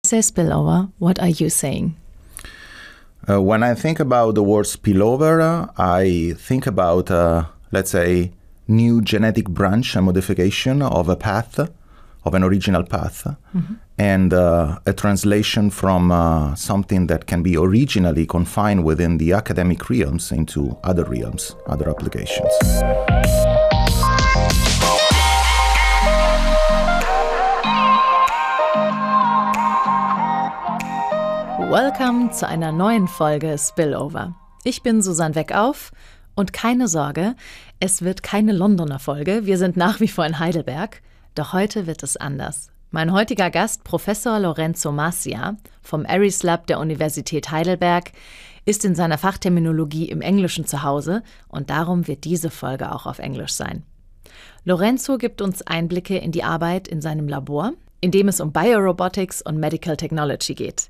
Say spillover, what are you saying? When I think about the word spillover, I think about, let's say, new genetic branch and modification of a path, of an original path, and a translation from something that can be originally confined within the academic realms into other realms, other applications. Welcome zu einer neuen Folge Spillover. Ich bin Susanne Weckauf und keine Sorge, es wird keine Londoner Folge, wir sind nach wie vor in Heidelberg, doch heute wird es anders. Mein heutiger Gast, Professor Lorenzo Masia vom ARIES Lab der Universität Heidelberg, ist in seiner Fachterminologie im Englischen zu Hause und darum wird diese Folge auch auf Englisch sein. Lorenzo gibt uns Einblicke in die Arbeit in seinem Labor, in dem es um Biorobotics und Medical Technology geht.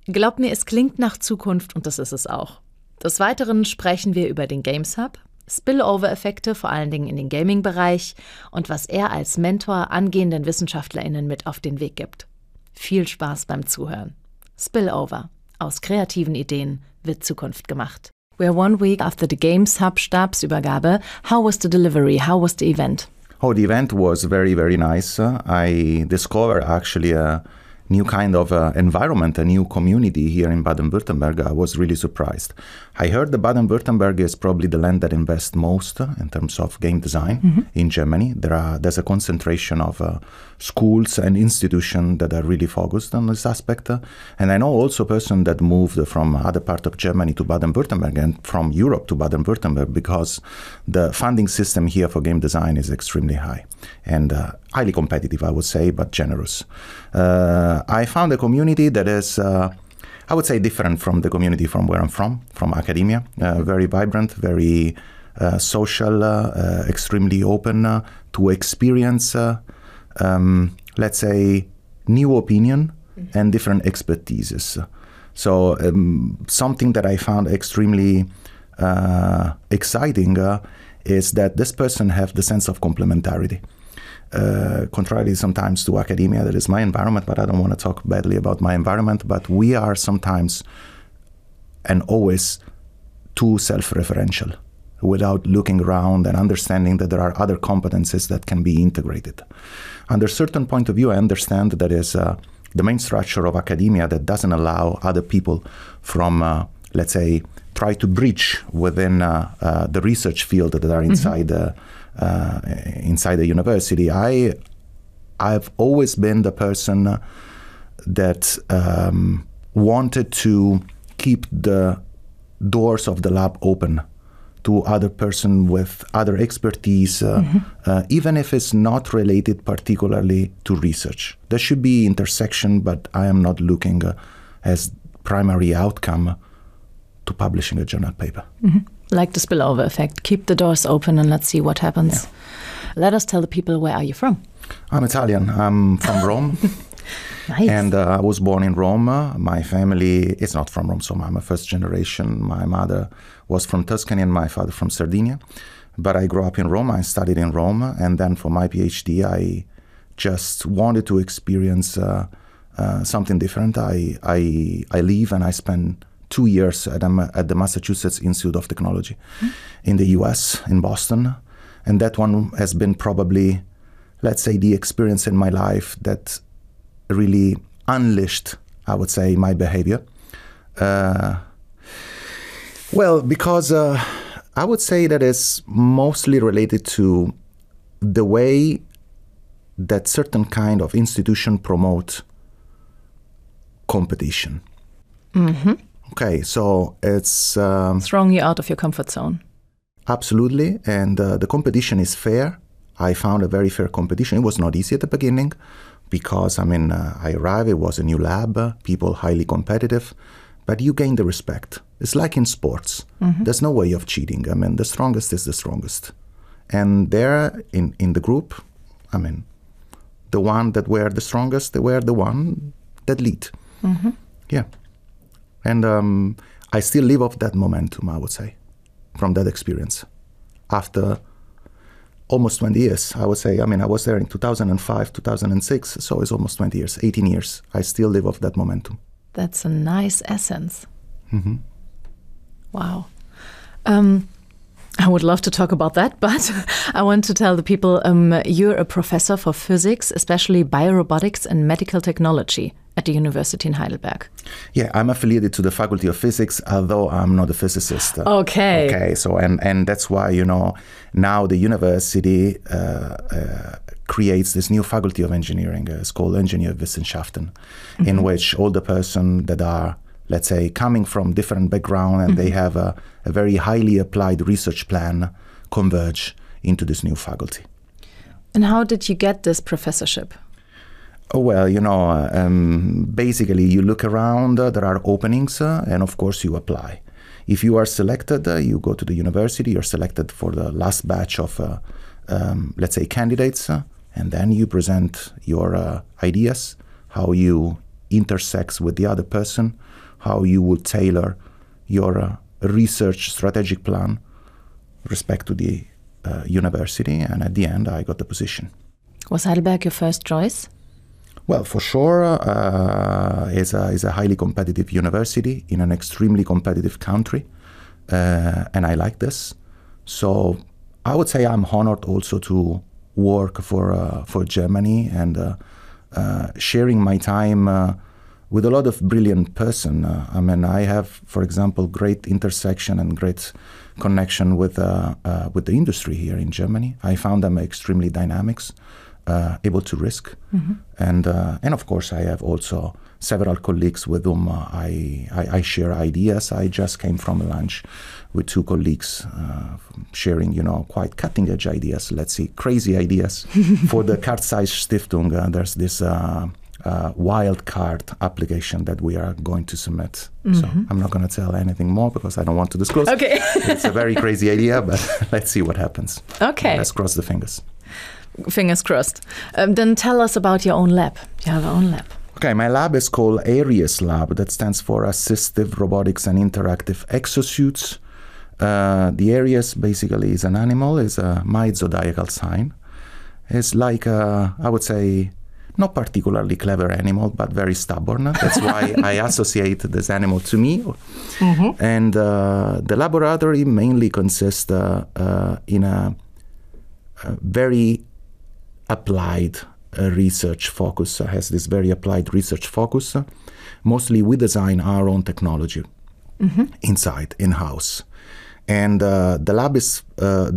Glaubt mir, es klingt nach Zukunft und das ist es auch. Des Weiteren sprechen wir über den GamesHub, Spillover-Effekte, vor allen Dingen in den Gaming-Bereich und was er als Mentor angehenden WissenschaftlerInnen mit auf den Weg gibt. Viel Spaß beim Zuhören. Spillover. Aus kreativen Ideen wird Zukunft gemacht. We're 1 week after the GamesHub Stabsübergabe. How was the delivery? How was the event? Oh, the event was very, very nice. I discovered actually a new kind of environment, a new community here in Baden-Württemberg. I was really surprised. I heard that Baden-Württemberg is probably the land that invests most in terms of game design in Germany. There's a concentration of schools and institutions that are really focused on this aspect. And I know also a person that moved from other part of Germany to Baden-Württemberg and from Europe to Baden-Württemberg because the funding system here for game design is extremely high and highly competitive, I would say, but generous. I found a community that is, I would say, different from the community from where I'm from academia. Very vibrant, very social, extremely open to experience, let's say, new opinion and different expertises. So something that I found extremely exciting is that this person have the sense of complementarity. Contrary sometimes to academia, that is my environment, but I don't want to talk badly about my environment, but we are sometimes and always too self-referential without looking around and understanding that there are other competencies that can be integrated. Under a certain point of view, I understand that is the main structure of academia that doesn't allow other people from, let's say, try to bridge within the research field that are inside inside the university. I've always been the person that wanted to keep the doors of the lab open to other person with other expertise, even if it's not related particularly to research. There should be intersection, but I am not looking as primary outcome to publishing a journal paper. Like the spillover effect. Keep the doors open and let's see what happens. Yeah. Let us tell the people, where are you from? I'm Italian. I'm from Rome. Nice. And I was born in Rome. My family is not from Rome, so I'm a first generation. My mother was from Tuscany and my father from Sardinia. But I grew up in Rome. I studied in Rome. And then for my PhD, I just wanted to experience something different. I live and I spend 2 years at the Massachusetts Institute of Technology in the US, in Boston. And that one has been probably, let's say, the experience in my life that really unleashed, I would say, my behavior. Well, because I would say that it's mostly related to the way that certain kind of institution promote competition. Okay, so it's throwing you out of your comfort zone. Absolutely, and the competition is fair. I found a very fair competition. It was not easy at the beginning because, I arrived, it was a new lab, people highly competitive, but you gain the respect. It's like in sports. There's no way of cheating. The strongest is the strongest. And there in the group, the one that were the strongest, they were the one that lead. Yeah. And I still live off that momentum, I would say, from that experience. After almost 20 years, I would say. I mean, I was there in 2005, 2006, so it's almost 20 years, 18 years. I still live off that momentum. That's a nice essence. Mm-hmm. Wow. I would love to talk about that, but I want to tell the people you're a professor for physics, especially biorobotics and medical technology at the University in Heidelberg. Yeah, I'm affiliated to the Faculty of Physics, although I'm not a physicist. Okay. Okay, so and that's why, now the university creates this new Faculty of Engineering. It's called Ingenieurwissenschaften, in which all the persons that are, let's say, coming from different background and they have a very highly applied research plan converge into this new faculty. And how did you get this professorship? Oh, well, basically you look around, there are openings, and of course you apply. If you are selected, you go to the university, you're selected for the last batch of, let's say, candidates, and then you present your ideas, how you intersect with the other person, how you would tailor your research strategic plan respect to the university, and at the end I got the position. Was Heidelberg your first choice? Well, for sure, it's a highly competitive university in an extremely competitive country, and I like this. So I would say I'm honored also to work for Germany and sharing my time with a lot of brilliant person. I have, for example, great intersection and great connection with the industry here in Germany. I found them extremely dynamics, able to risk. And of course, I have also several colleagues with whom I share ideas. I just came from a lunch with two colleagues sharing, quite cutting-edge ideas, let's see, crazy ideas. For the Kartzeichen-Stiftung, there's this wild card application that we are going to submit. So I'm not going to tell anything more because I don't want to disclose. Okay. It's a very crazy idea, but let's see what happens. Okay. Let's cross the fingers. Fingers crossed. Then tell us about your own lab. You have your own lab. Okay, my lab is called ARIES Lab. That stands for Assistive Robotics and Interactive Exosuits. The ARIES basically is an animal, is a myzodiacal sign. It's like, I would say, not particularly clever animal, but very stubborn. That's why I associate this animal to me. And the laboratory mainly consists in a very applied research focus, has this very applied research focus. Mostly we design our own technology inside, in-house. And the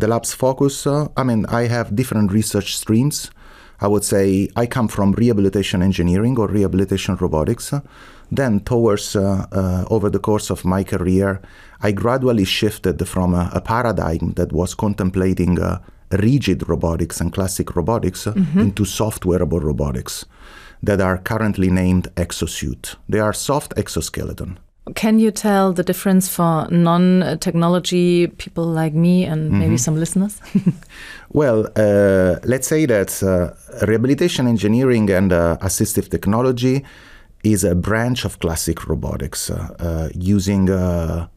lab's focus, I have different research streams. I would say I come from rehabilitation engineering or rehabilitation robotics. Then towards, over the course of my career, I gradually shifted from a paradigm that was contemplating rigid robotics and classic robotics into softwareable robotics that are currently named exosuit. They are soft exoskeleton. Can you tell the difference for non-technology people like me and maybe some listeners? Well, let's say that rehabilitation engineering and assistive technology is a branch of classic robotics using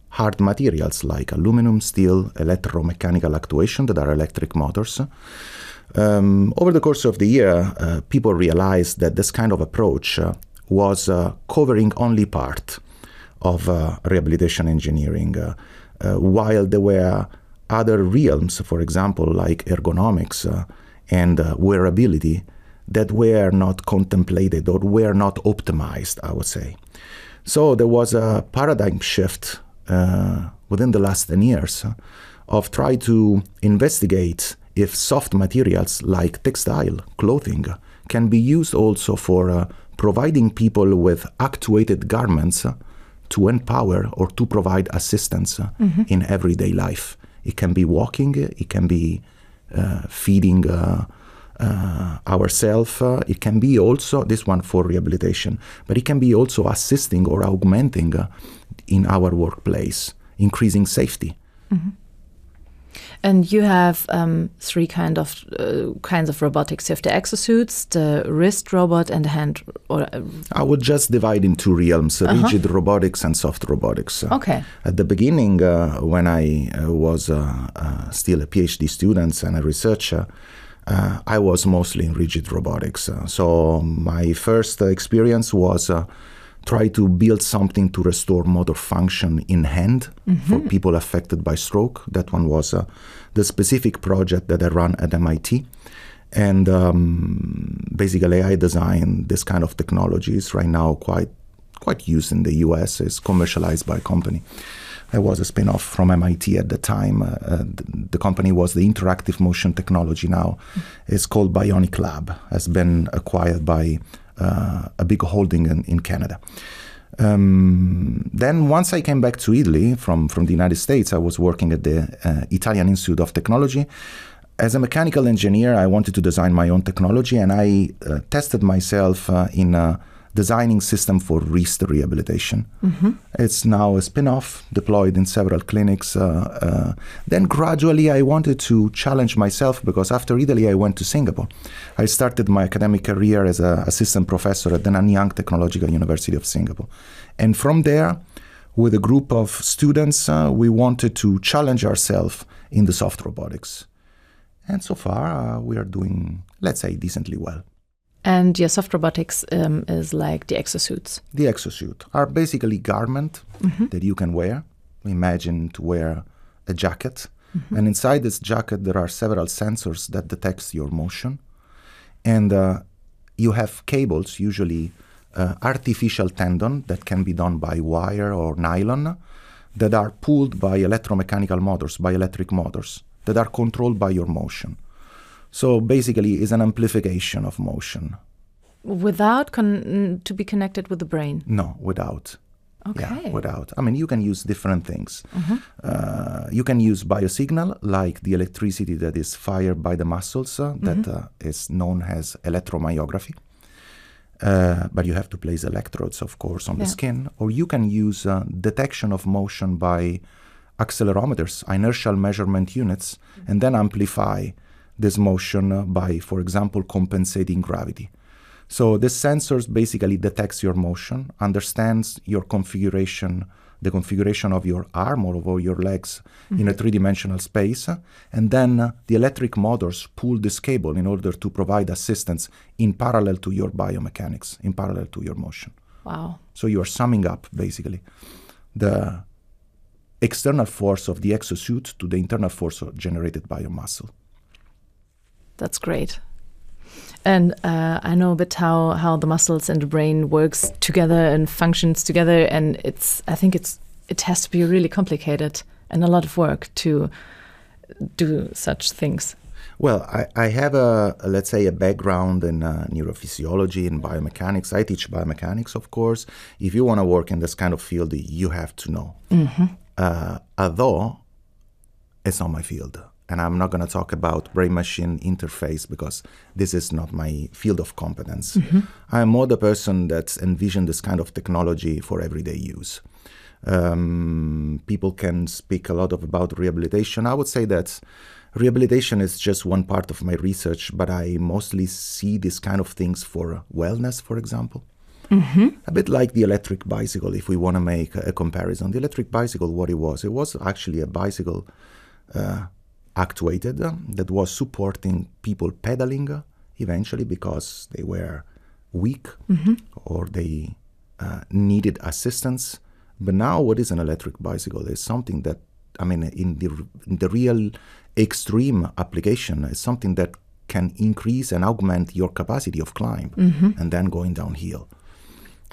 hard materials like aluminum, steel, electromechanical actuation that are electric motors. Over the course of the year, people realized that this kind of approach was covering only part of rehabilitation engineering, while there were other realms, for example, like ergonomics and wearability, that were not contemplated or were not optimized, I would say. So there was a paradigm shift within the last 10 years of trying to investigate if soft materials like textile, clothing, can be used also for providing people with actuated garments to empower or to provide assistance in everyday life. It can be walking, it can be feeding ourselves, it can be also, this one for rehabilitation, but it can be also assisting or augmenting in our workplace, increasing safety. And you have three kinds of robotics. You have the exosuits, the wrist robot, and the hand. I would just divide in two realms: rigid robotics and soft robotics. Okay. At the beginning, when I was still a PhD student and a researcher, I was mostly in rigid robotics. So my first experience was try to build something to restore motor function in hand for people affected by stroke. That one was the specific project that I ran at MIT. And basically I designed this kind of technologies right now quite used in the US. It's commercialized by a company. There was a spin-off from MIT at the time. The company was the Interactive Motion Technology now. It's called Bionic Lab. Has been acquired by a big holding in Canada. Then once I came back to Italy from the United States, I was working at the Italian Institute of Technology. As a mechanical engineer, I wanted to design my own technology, and I tested myself in designing system for wrist rehabilitation. It's now a spin-off deployed in several clinics. Then gradually I wanted to challenge myself, because after Italy I went to Singapore. I started my academic career as an assistant professor at the Nanyang Technological University of Singapore. And from there, with a group of students, we wanted to challenge ourselves in the soft robotics. And so far we are doing, let's say, decently well. And your soft robotics is like the exosuits. The exosuit are basically garment that you can wear. Imagine to wear a jacket. And inside this jacket, there are several sensors that detects your motion. And you have cables, usually artificial tendon that can be done by wire or nylon, that are pulled by electromechanical motors, by electric motors, that are controlled by your motion. So basically, it's an amplification of motion. Without to be connected with the brain? No, without. Okay. Yeah, without. I mean, you can use different things. You can use biosignal, like the electricity that is fired by the muscles, that is known as electromyography. But you have to place electrodes, of course, on the skin. Or you can use detection of motion by accelerometers, inertial measurement units, and then amplify this motion by, for example, compensating gravity. So this sensors basically detects your motion, understands your configuration, the configuration of your arm or your legs in a three-dimensional space, and then the electric motors pull this cable in order to provide assistance in parallel to your biomechanics, in parallel to your motion. Wow. So you are summing up, basically, the external force of the exosuit to the internal force generated by your muscle. That's great. And I know a bit how the muscles and the brain works together and functions together, and I think it has to be really complicated and a lot of work to do such things. Well, I have let's say a background in neurophysiology and biomechanics. I teach biomechanics, of course. If you want to work in this kind of field, you have to know. Although it's not my field. And I'm not going to talk about brain-machine interface because this is not my field of competence. I'm more the person that envisioned this kind of technology for everyday use. People can speak a lot about rehabilitation. I would say that rehabilitation is just one part of my research, but I mostly see this kind of things for wellness, for example. A bit like the electric bicycle, if we want to make a comparison. The electric bicycle, what it was actually a bicycle actuated that was supporting people pedaling eventually because they were weak or they needed assistance. But now what is an electric bicycle is something that, I mean, in the real extreme application, is something that can increase and augment your capacity of climb and then going downhill.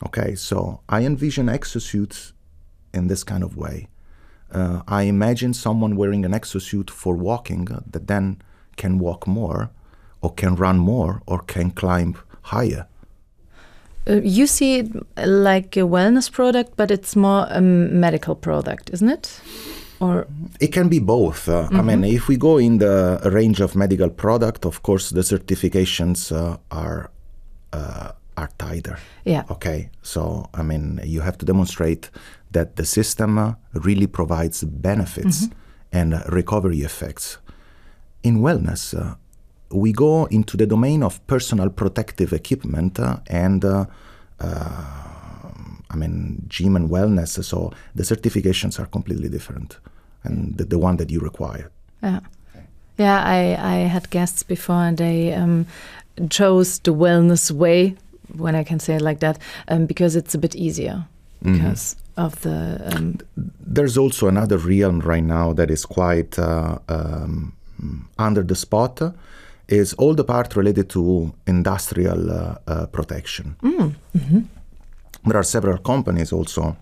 Okay, so I envision exosuits in this kind of way. I imagine someone wearing an exosuit for walking that then can walk more or can run more or can climb higher. You see it like a wellness product, but it's more a medical product, isn't it? Or it can be both. I mean, if we go in the range of medical product, of course, the certifications are tighter. Yeah. Okay. So, I mean, you have to demonstrate that the system really provides benefits and recovery effects. In wellness, we go into the domain of personal protective equipment gym and wellness. So the certifications are completely different, and the one that you require. Yeah. Yeah, I had guests before, and they chose the wellness way, when I can say it like that, because it's a bit easier because of the... There's also another realm right now that is quite under the spot, is all the part related to industrial protection. There are several companies also,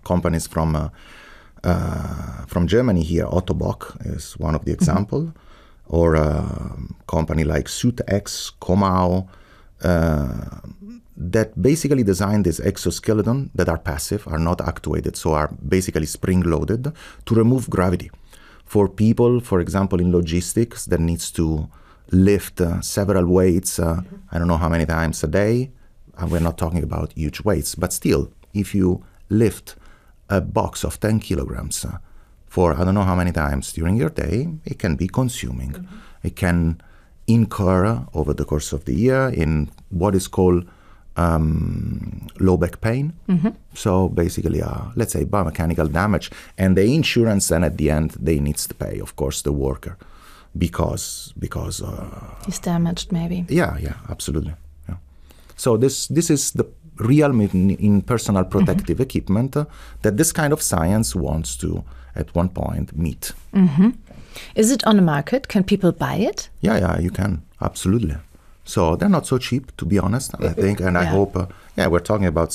companies from Germany here. Otto Bock is one of the example, or a company like SuitX, Comau, that basically designed this exoskeleton that are passive, are not actuated, so are basically spring-loaded to remove gravity. For people, for example, in logistics that needs to lift several weights, I don't know how many times a day, and we're not talking about huge weights, but still, if you lift a box of 10 kilograms for I don't know how many times during your day, it can be consuming. It can incur over the course of the year in what is called low back pain. So basically, let's say biomechanical damage. And the insurance then at the end, they needs to pay, of course, the worker because he's damaged maybe. Yeah, absolutely. Yeah. So this is the realm in personal protective equipment that this kind of science wants to, at one point, meet. Is it on the market? Can people buy it? Yeah, you can. Absolutely. So they're not so cheap, to be honest, I think. And I hope, we're talking about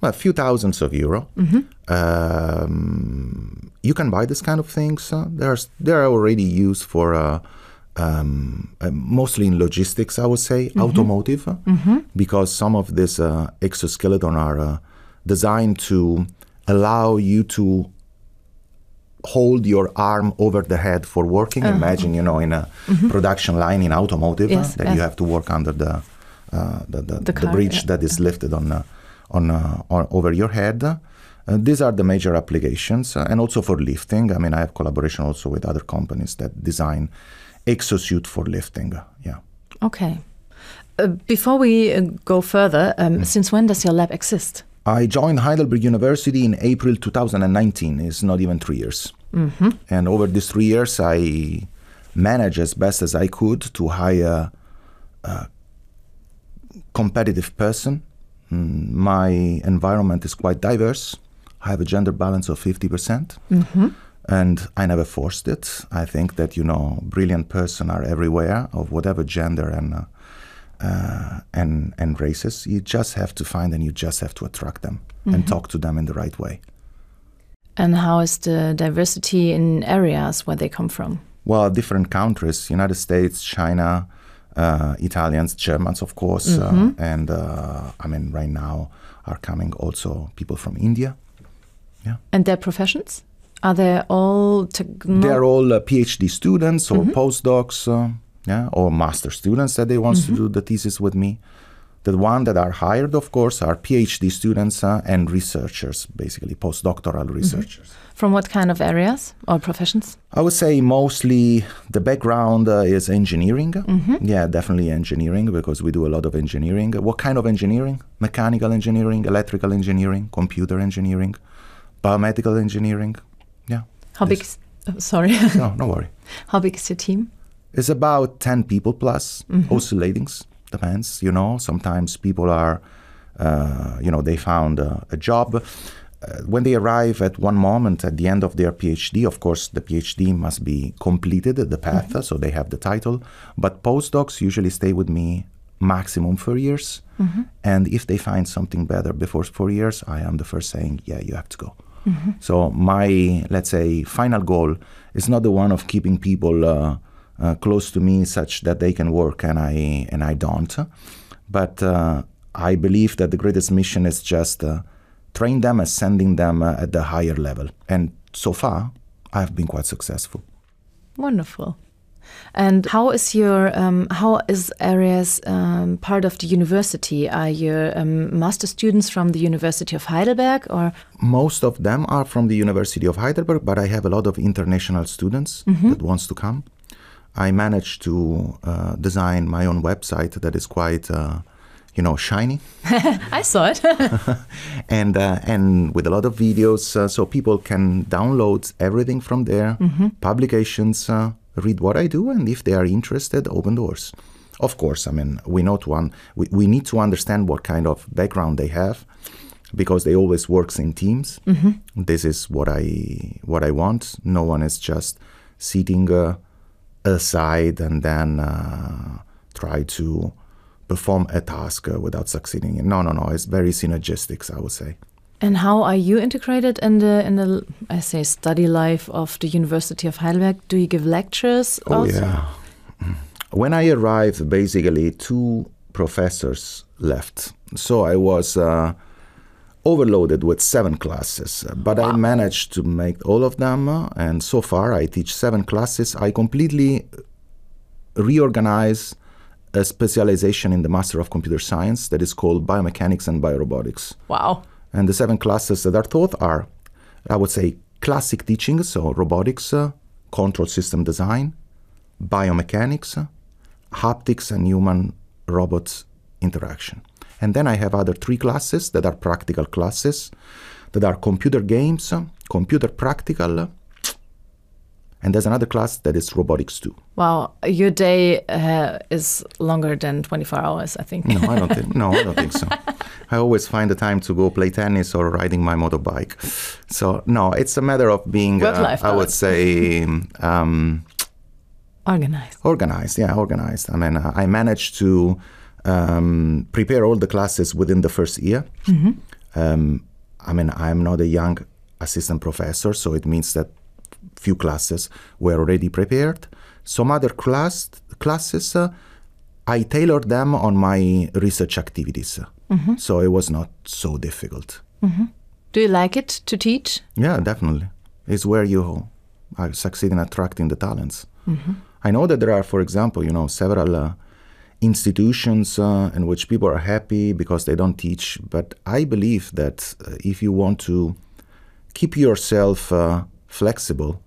a few thousands of euro. You can buy this kind of things. They're already used for mostly in logistics, I would say, automotive, because some of this exoskeleton are designed to allow you to hold your arm over the head for working. Imagine, in a production line in automotive that you have to work under the bridge that is lifted on over your head. These are the major applications, and also for lifting. I mean, I have collaboration also with other companies that design exosuit for lifting. Yeah. Okay. Before we go further, since when does your lab exist? I joined Heidelberg University in April 2019. It's not even 3 years. And over these 3 years, I managed as best as I could to hire a competitive person. My environment is quite diverse. I have a gender balance of 50%. And I never forced it. I think that, brilliant person are everywhere, of whatever gender and races. You just have to find and you just have to attract them and talk to them in the right way. And how is the diversity in areas where they come from? Well, different countries, United States, China, Italians, Germans, of course. And right now are coming also people from India. Yeah. And their professions? Are they all... They're all PhD students or postdocs, or master students that they want to do the thesis with me. The one that are hired, of course, are PhD students and researchers, basically postdoctoral researchers. From what kind of areas or professions? I would say mostly the background is engineering. Yeah, definitely engineering, because we do a lot of engineering. What kind of engineering? Mechanical engineering, electrical engineering, computer engineering, biomedical engineering. Yeah. How big? Sorry. No worry. How big is your team? It's about 10 people plus, oscillating, depends, Sometimes people are, they found a job. When they arrive at one moment at the end of their PhD, of course, the PhD must be completed, the path, so they have the title. But postdocs usually stay with me maximum 4 years. And if they find something better before 4 years, I am the first saying, yeah, you have to go. So my, let's say, final goal is not the one of keeping people close to me such that they can work and I don't. But I believe that the greatest mission is just train them, ascending them at the higher level. And so far, I've been quite successful. Wonderful. And how is ARIES part of the university? Are you master students from the University of Heidelberg, or? Most of them are from the University of Heidelberg, but I have a lot of international students that wants to come. I managed to design my own website that is quite, shiny. I saw it. and with a lot of videos, so people can download everything from there, publications, read what I do, and if they are interested, open doors. Of course, we need to understand what kind of background they have, because they always works in teams. This is what I want. No one is just sitting aside and then try to perform a task without succeeding. No. It's very synergistic, I would say. And how are you integrated in the I say study life of the University of Heidelberg? Do you give lectures also? Yeah. When I arrived, basically 2 professors left. So I was overloaded with 7 classes. But wow. I managed to make all of them. And so far I teach 7 classes. I completely reorganize a specialization in the Master of Computer Science that is called Biomechanics and Biorobotics. Wow. And the 7 classes that are taught are, I would say, classic teaching, so robotics, control system design, biomechanics, haptics, and human-robot interaction. And then I have other 3 classes that are practical classes, that are computer games, computer practical, and there's another class that is robotics too. Wow, your day is longer than 24 hours, I think. No, I don't think so. I always find the time to go play tennis or riding my motorbike. So no, it's a matter of being, I would say, organized. Organized. I managed to prepare all the classes within the first year. I'm not a young assistant professor, so it means that few classes were already prepared. Some other classes, I tailored them on my research activities. So it was not so difficult. Do you like it to teach? Yeah, definitely. It's where you succeed in attracting the talents. I know that there are, for example, several institutions in which people are happy because they don't teach. But I believe that if you want to keep yourself flexible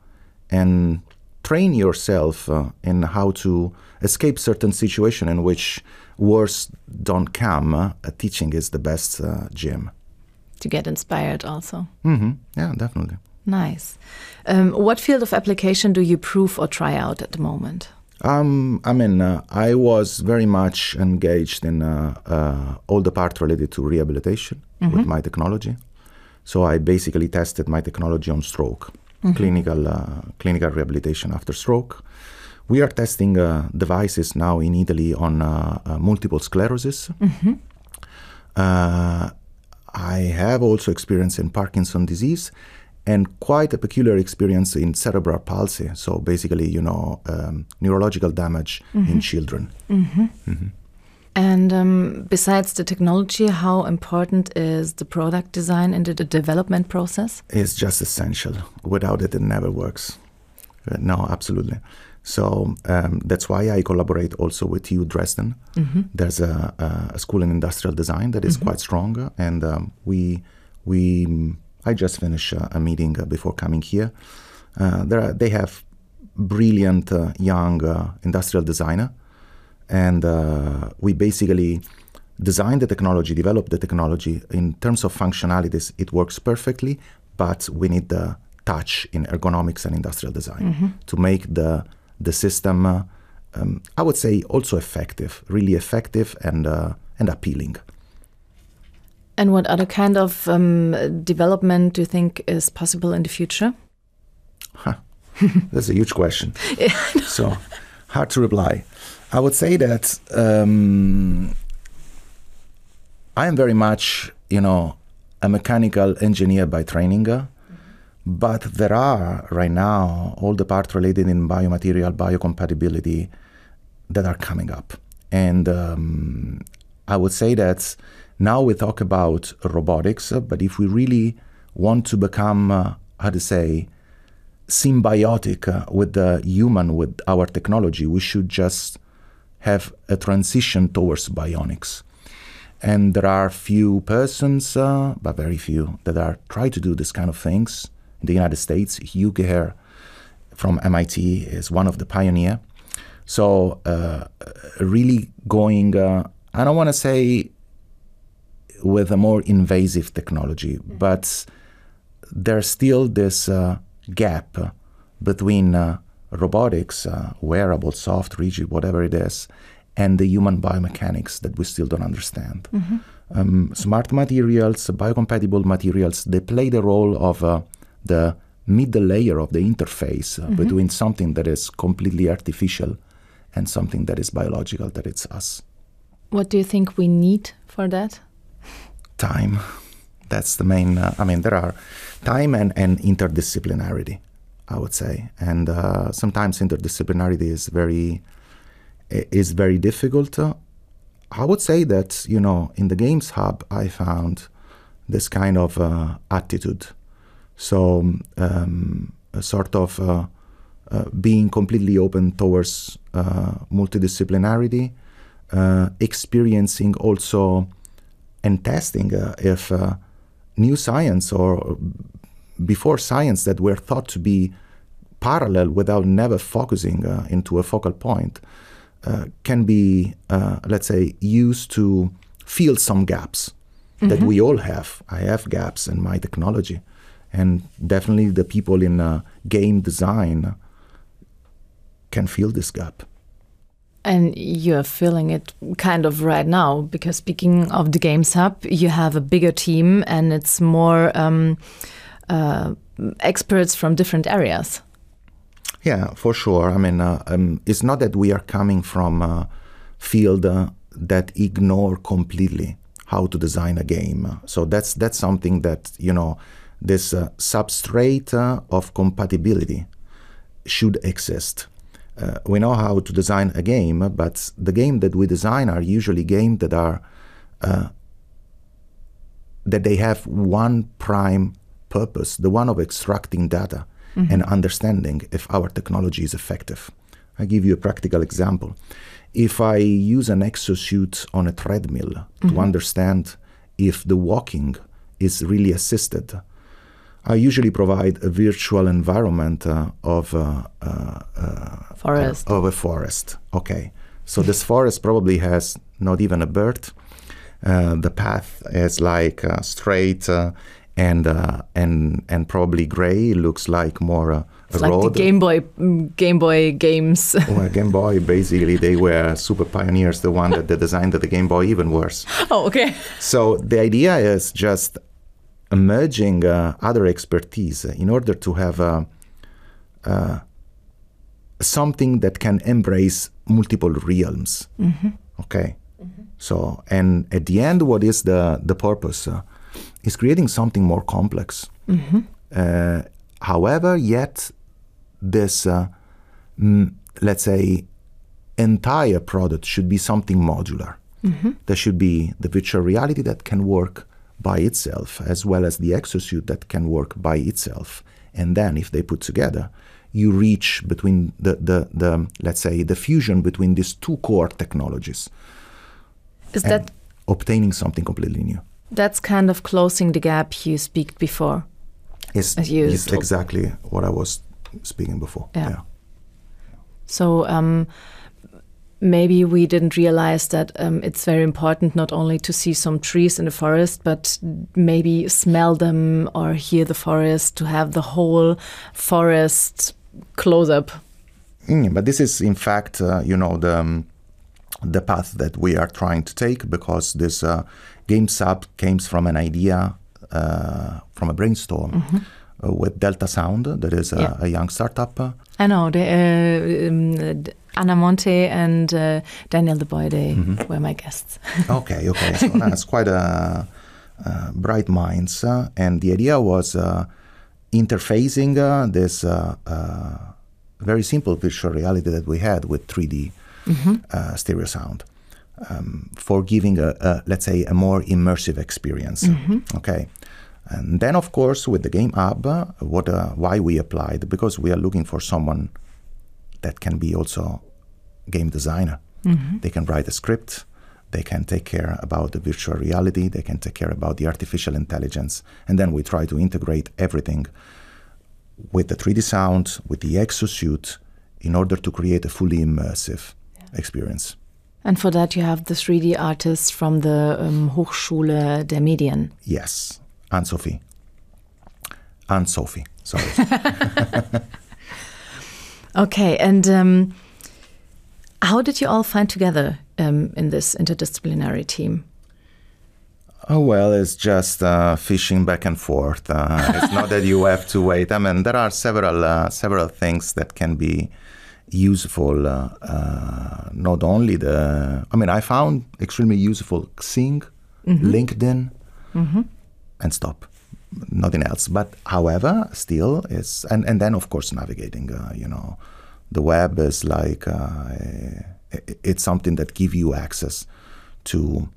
and train yourself in how to escape certain situation in which words don't come, teaching is the best gym. To get inspired also. Yeah, definitely. Nice. What field of application do you prove or try out at the moment? I was very much engaged in all the part related to rehabilitation with my technology. So I basically tested my technology on stroke, clinical rehabilitation after stroke. We are testing devices now in Italy on multiple sclerosis. I have also experience in Parkinson's disease and quite a peculiar experience in cerebral palsy. So basically, neurological damage in children. And besides the technology, how important is the product design in the development process? It's just essential. Without it, it never works. No, absolutely. So that's why I collaborate also with TU Dresden. There's a school in industrial design that is quite strong, and I just finished a meeting before coming here. They have brilliant young industrial designer, and we basically designed the technology, developed the technology. In terms of functionalities, it works perfectly, but we need the touch in ergonomics and industrial design to make the system, I would say, also effective, really effective and appealing. And what other kind of development do you think is possible in the future? That's a huge question. So hard to reply. I would say that I am very much, a mechanical engineer by training. But there are right now all the parts related in biomaterial, biocompatibility that are coming up. And I would say that now we talk about robotics, but if we really want to become, symbiotic with the human, with our technology. We should just have a transition towards bionics. And there are few persons, but very few, that are trying to do this kind of things. In the United States, Hugh Gehr from MIT is one of the pioneers. So really going, I don't want to say with a more invasive technology, but there's still this gap between robotics, wearable, soft, rigid, whatever it is, and the human biomechanics that we still don't understand. Smart materials, biocompatible materials, they play the role of the middle layer of the interface between something that is completely artificial and something that is biological, that it's us. What do you think we need for that? Time. That's the main, there are time and interdisciplinarity, I would say. And sometimes interdisciplinarity is very difficult. I would say that, in the GamesHub, I found this kind of attitude. So a sort of being completely open towards multidisciplinarity, experiencing also and testing if new science or before science that were thought to be parallel without never focusing into a focal point can be, let's say, used to fill some gaps that we all have. I have gaps in my technology. And definitely the people in game design can fill this gap. And you're filling it kind of right now, because speaking of the GamesHub, you have a bigger team and it's more experts from different areas. Yeah, for sure. It's not that we are coming from a field that ignore completely how to design a game. So that's something that, this substrate of compatibility should exist. We know how to design a game, but the game that we design are usually games that are that they have one prime purpose, the one of extracting data and understanding if our technology is effective. I'll give you a practical example. If I use an exosuit on a treadmill to understand if the walking is really assisted, I usually provide a virtual environment of a forest. Okay, so this forest probably has not even a bird. The path is like straight and probably gray. It looks like more a road. Like the Game Boy games. Well, Game Boy, basically, they were super pioneers, the one that they designed the Game Boy even worse. Oh, okay. So the idea is just merging other expertise in order to have something that can embrace multiple realms. Okay. So, and at the end, what is the purpose? Is creating something more complex. However, yet this, let's say, entire product should be something modular. There should be the virtual reality that can work by itself, as well as the exosuit that can work by itself. And then if they put together, you reach between the let's say, the fusion between these two core technologies. Is that obtaining something completely new? That's kind of closing the gap you speak before. It's exactly what I was speaking before. Yeah. So maybe we didn't realize that it's very important not only to see some trees in the forest, but maybe smell them or hear the forest, to have the whole forest close up. But this is, in fact, the path that we are trying to take, because this GamesHub came from an idea, from a brainstorm with Delta Sound, that is a young startup. I know, Anna Monte and Daniel DeBoy, they were my guests. Okay. So that's quite bright minds. And the idea was interfacing this very simple virtual reality that we had with 3D stereo sound for giving let's say, a more immersive experience. Okay. And then, of course, with the GamesHub, why we applied, because we are looking for someone that can be also game designer. Mm-hmm. They can write a script, they can take care about the virtual reality, they can take care about the artificial intelligence. And then we try to integrate everything with the 3D sound, with the exosuit, in order to create a fully immersive experience. And for that you have the 3D artists from the Hochschule der Medien. Yes, Sophie, sorry. Okay, and how did you all find together in this interdisciplinary team? Oh, well, it's just fishing back and forth. It's not that you have to wait. I mean, there are several things that can be useful. Not only I found extremely useful Xing, mm-hmm. LinkedIn, mm-hmm. and stop. Nothing else. But however, still is, and then of course navigating. The web is like it's something that gives you access to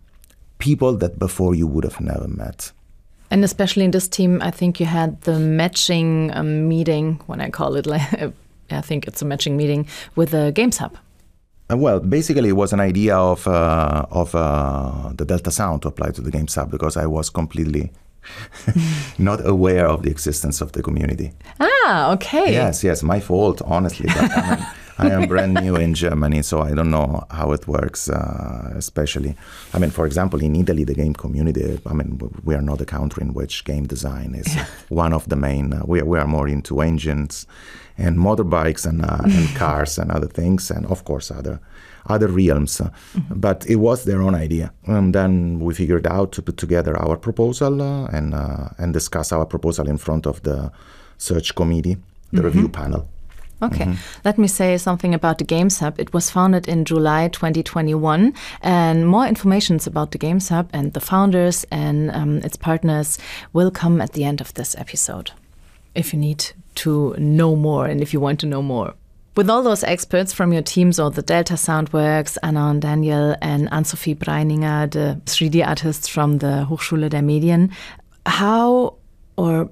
people that before you would have never met. And especially in this team, I think you had the matching meeting, when I call it, I think it's a matching meeting with the GamesHub. Well, basically it was an idea of the Delta Sound to apply to the GamesHub, because I was completely not aware of the existence of the community. Ah, okay. Yes, my fault, honestly. But I am brand new in Germany, so I don't know how it works, especially. For example, in Italy, the game community, we are not a country in which game design is one of the main. We are more into engines and motorbikes and cars and other things, and of course other realms. Mm-hmm. But it was their own idea. And then we figured out to put together our proposal and discuss our proposal in front of the search committee, the mm-hmm. review panel. Okay, Let me say something about the GamesHub. It was founded in July 2021, and more information about the GamesHub and the founders and its partners will come at the end of this episode, if you need to know more and if you want to know more. With all those experts from your teams, or the Delta Soundworks, Anna and Daniel, and Anne-Sophie Breininger, the 3D artists from the Hochschule der Medien, how, or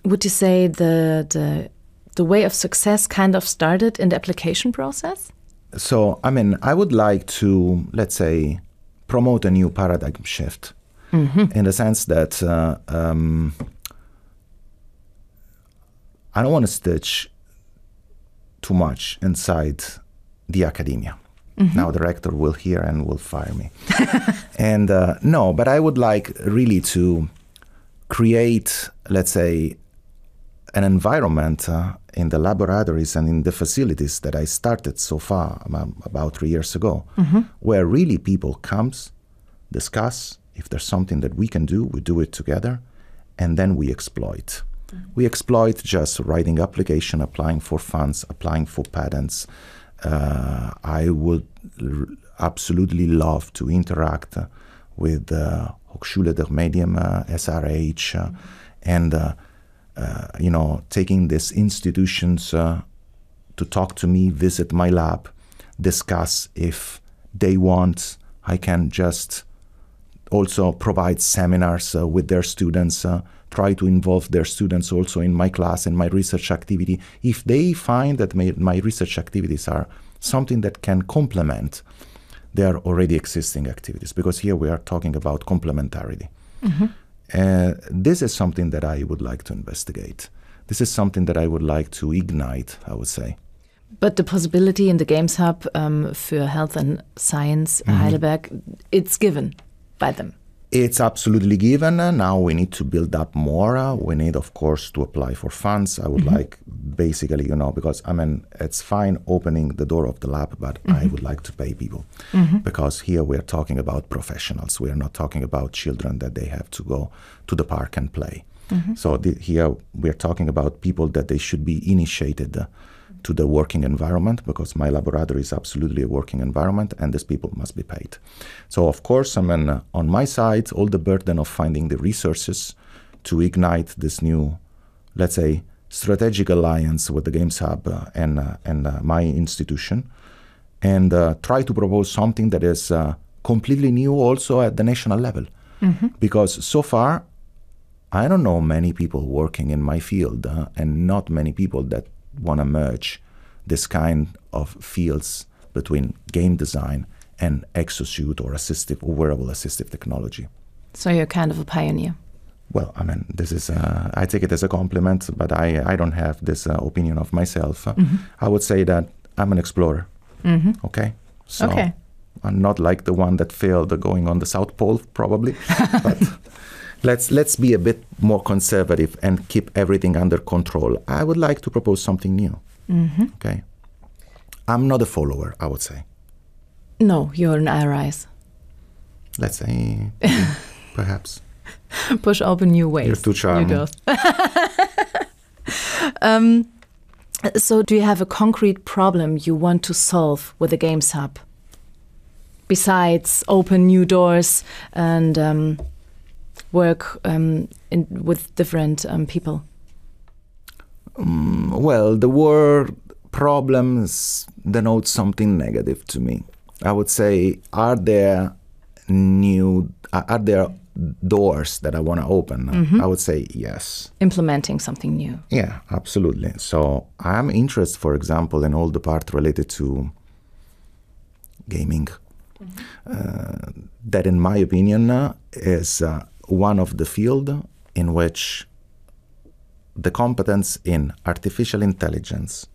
would you say the way of success kind of started in the application process? So, I would like to, let's say, promote a new paradigm shift, mm-hmm. in the sense that I don't want to stitch too much inside the academia. Mm-hmm. Now the rector will hear and will fire me. And no, but I would like really to create, let's say, an environment in the laboratories and in the facilities that I started so far about 3 years ago, mm-hmm. where really people comes, discuss. If there's something that we can do, we do it together, and then we exploit. Mm-hmm. We exploit just writing application, applying for funds, applying for patents. I would absolutely love to interact with Hochschule der Medien, SRH, mm-hmm. and taking these institutions to talk to me, visit my lab, discuss. If they want, I can just also provide seminars with their students, try to involve their students also in my class and my research activity. If they find that my research activities are something that can complement their already existing activities, because here we are talking about complementarity. Mm-hmm. This is something that I would like to investigate. This is something that I would like to ignite, I would say. But the possibility in the GamesHub for Health and Science mm-hmm. Heidelberg, it's given by them. It's absolutely given. Now we need to build up more. We need, of course, to apply for funds. I would mm-hmm. like, basically, because, it's fine opening the door of the lab, but mm-hmm. I would like to pay people. Mm-hmm. Because here we are talking about professionals. We are not talking about children that they have to go to the park and play. Mm-hmm. So here we are talking about people that they should be initiated to the working environment, because my laboratory is absolutely a working environment, and these people must be paid. So, of course, on my side, all the burden of finding the resources to ignite this new, let's say, strategic alliance with the GamesHub and my institution, and try to propose something that is completely new also at the national level. Mm-hmm. Because so far, I don't know many people working in my field and not many people that want to merge this kind of fields between game design and exosuit or assistive or wearable assistive technology. So you're kind of a pioneer. Well, I mean, this is, I take it as a compliment, but I don't have this opinion of myself. I would say that I'm an explorer. Okay? So okay. I'm not like the one that failed going on the South Pole, probably. But let's be a bit more conservative and keep everything under control. I would like to propose something new. Okay? I'm not a follower, I would say. No, you're an ARIES. Let's say, perhaps. Push open new ways. You're too charming. You girls. So do you have a concrete problem you want to solve with the GamesHub? Besides open new doors and work with different people? Well, the word problems denotes something negative to me. I would say, are there doors that I want to open? I would say yes. Implementing something new. Yeah, absolutely. So I'm interested, for example, in all the part related to gaming. That, in my opinion, is one of the field in which the competence in artificial intelligence,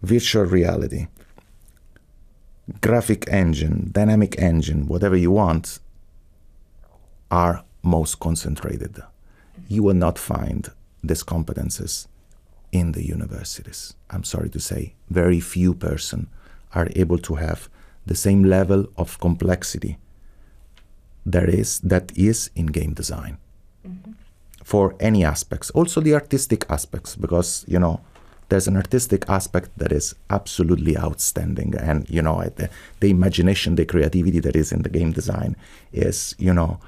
virtual reality, graphic engine, dynamic engine, whatever you want, are most concentrated. You will not find these competences in the universities. I'm sorry to say, very few persons are able to have the same level of complexity that is in game design for any aspects, also the artistic aspects, because, you know, there's an artistic aspect that is absolutely outstanding. And, you know, the imagination, the creativity that is in the game design is, you know,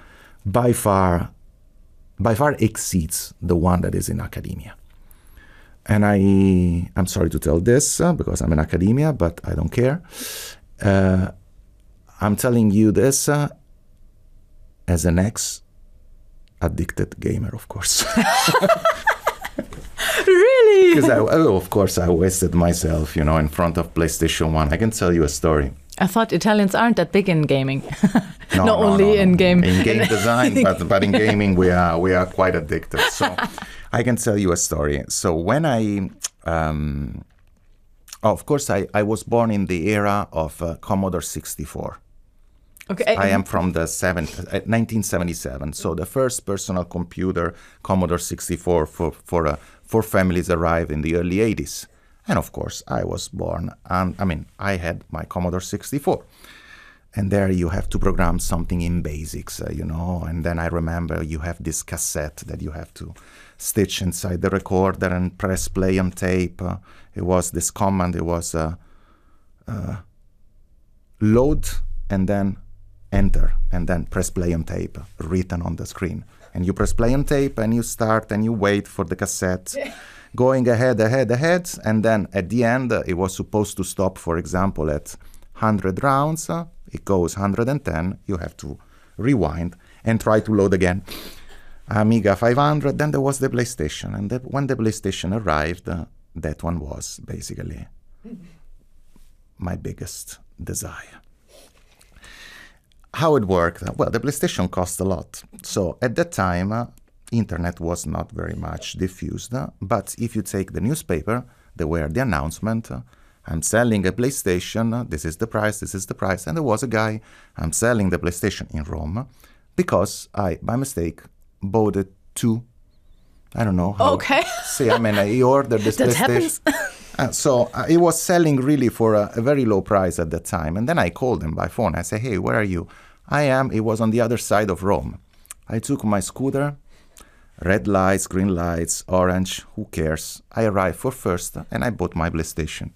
by far exceeds the one that is in academia. And I'm sorry to tell this because I'm in academia, but I don't care. I'm telling you this as an ex-addicted gamer, of course. Really? Because of course I wasted myself, you know, in front of PlayStation 1. I can tell you a story. I thought Italians aren't that big in gaming. No, only in game. In game design, but in gaming we are quite addicted. So I can tell you a story. So when of course I was born in the era of Commodore 64. Okay. I am from the 1977. So the first personal computer, Commodore 64, for families arrived in the early 80s. And of course, I was born, and I had my Commodore 64. And there you have to program something in basics, you know. And then I remember you have this cassette that you have to stitch inside the recorder and press play on tape. It was this command, it was load and then enter and then press play on tape written on the screen. And you press play on tape and you start and you wait for the cassette going ahead, and then at the end it was supposed to stop, for example, at 100 rounds. It goes 110, you have to rewind and try to load again. Amiga 500, then there was the PlayStation, and when the PlayStation arrived, that one was basically my biggest desire. How it worked? Well, the PlayStation cost a lot. So at that time, internet was not very much diffused. But if you take the newspaper, there were the announcement, I'm selling a PlayStation, this is the price. And there was a guy, I'm selling the PlayStation in Rome, because I, by mistake, bought it too. I don't know how. Okay. See, he ordered this that PlayStation. Happens. So it was selling really for a very low price at that time. And then I called him by phone. I said, hey, where are you? It was on the other side of Rome. I took my scooter, red lights, green lights, orange, who cares? I arrived for first and I bought my PlayStation.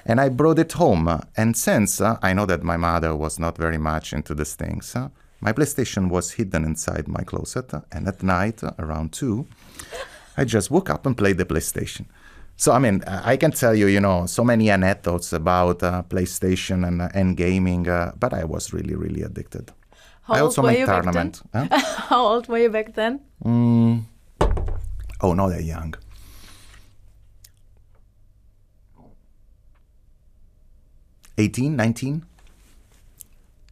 And I brought it home. And since I know that my mother was not very much into these things, my PlayStation was hidden inside my closet. And at night, around 2, I just woke up and played the PlayStation. So, I can tell you, you know, so many anecdotes about PlayStation and gaming, but I was really, really addicted. I also made tournament. How old were you back then? Oh, not that young. 18, 19?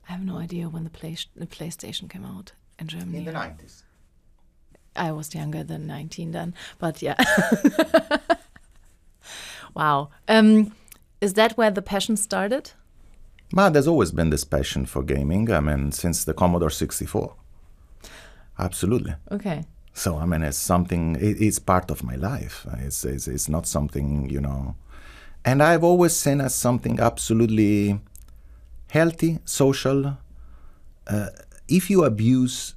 I have no idea when the PlayStation came out in Germany. In the 90s. I was younger than 19 then, but yeah. Wow. Is that where the passion started? Well, there's always been this passion for gaming, I mean, since the Commodore 64. Absolutely. Okay. So, I mean, it's something, it's part of my life. It's not something, you know. And I've always seen as something absolutely healthy, social. If you abuse,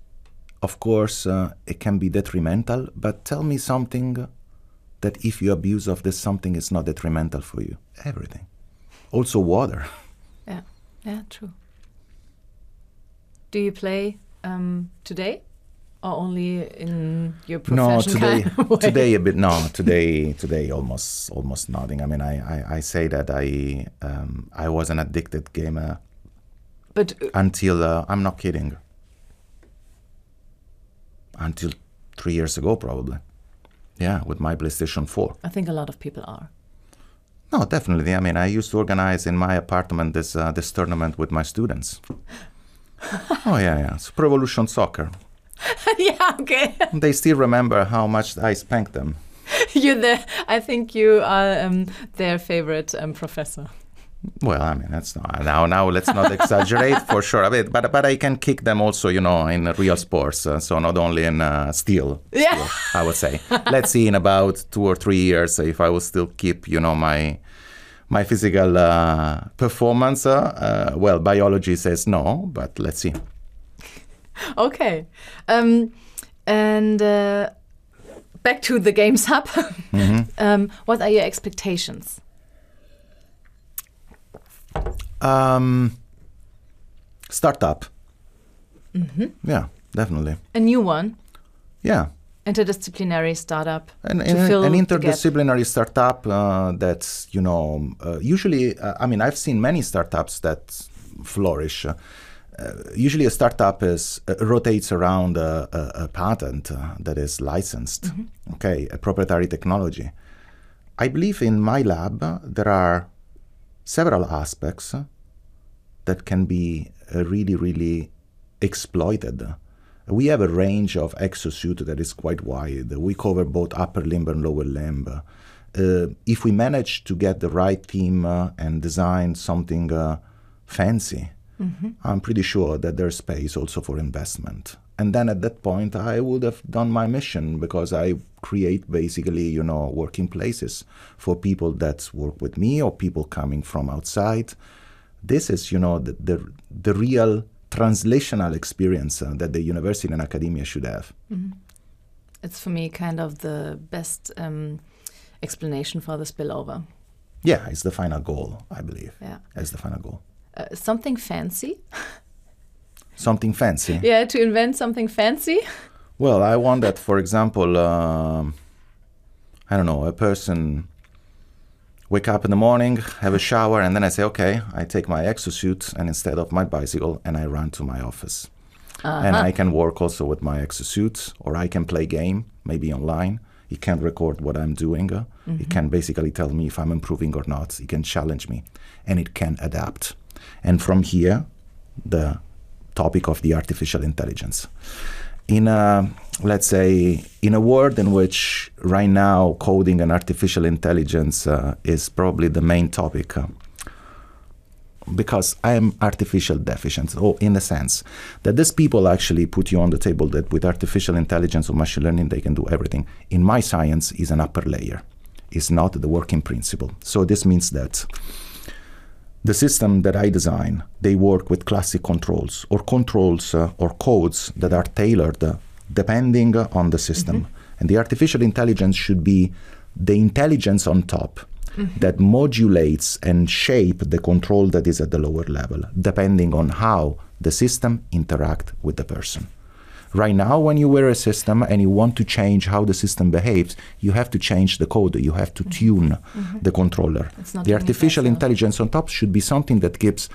of course, it can be detrimental. But tell me something that if you abuse of this, something is not detrimental for you. Everything. Also water. Yeah, true. Do you play today? Or only in your profession? No, today a bit. No, today almost nothing. I mean, I say that I was an addicted gamer, but until I'm not kidding. Until 3 years ago, probably. Yeah, with my PlayStation 4. I think a lot of people are. No, definitely. I mean, I used to organize in my apartment this tournament with my students. Oh yeah. It's Pro Evolution Soccer. Yeah, okay. They still remember how much I spanked them. I think you are their favorite professor. Well, I mean, that's not, now let's not exaggerate for sure. But I can kick them also, you know, in real sports. So not only in steel, I would say. Let's see in about 2 or 3 years if I will still keep, you know, my physical performance. Well, biology says no, but let's see. Okay. And back to the GamesHub. Mm-hmm. What are your expectations? Startup. Mm-hmm. Yeah, definitely. A new one? Yeah. Interdisciplinary startup. An interdisciplinary startup that's, you know, usually, I mean, I've seen many startups that flourish. Usually a startup rotates around a patent that is licensed, mm-hmm. Okay, a proprietary technology. I believe in my lab there are several aspects that can be really, really exploited. We have a range of exosuit that is quite wide. We cover both upper limb and lower limb. If we manage to get the right team and design something fancy, mm-hmm. I'm pretty sure that there's space also for investment. And then at that point, I would have done my mission because I create basically, you know, working places for people that work with me or people coming from outside. This is, you know, the real translational experience that the university and academia should have. Mm-hmm. It's for me kind of the best explanation for the spillover. Yeah, it's the final goal, I believe. Yeah, it's the final goal. Something fancy? Something fancy? Yeah, to invent something fancy? Well, I want that, for example, I don't know, a person wake up in the morning, have a shower, and then I say, okay, I take my exosuit and instead of my bicycle, and I run to my office. Uh-huh. And I can work also with my exosuit, or I can play game, maybe online. He can record what I'm doing. Mm-hmm. He can basically tell me if I'm improving or not. He can challenge me, and it can adapt. And from here, the topic of the artificial intelligence. In let's say, in a world in which right now coding and artificial intelligence is probably the main topic, because I am artificial deficient, or in the sense that these people actually put you on the table that with artificial intelligence or machine learning, they can do everything. In my science is an upper layer. It's not the working principle. So this means that the system that I design, they work with classic controls or codes that are tailored depending on the system. Mm-hmm. And the artificial intelligence should be the intelligence on top mm-hmm. that modulates and shape the control that is at the lower level, depending on how the system interacts with the person. Right now, when you wear a system and you want to change how the system behaves, you have to change the code. You have to tune mm-hmm. the controller. The artificial intelligence on top should be something that gives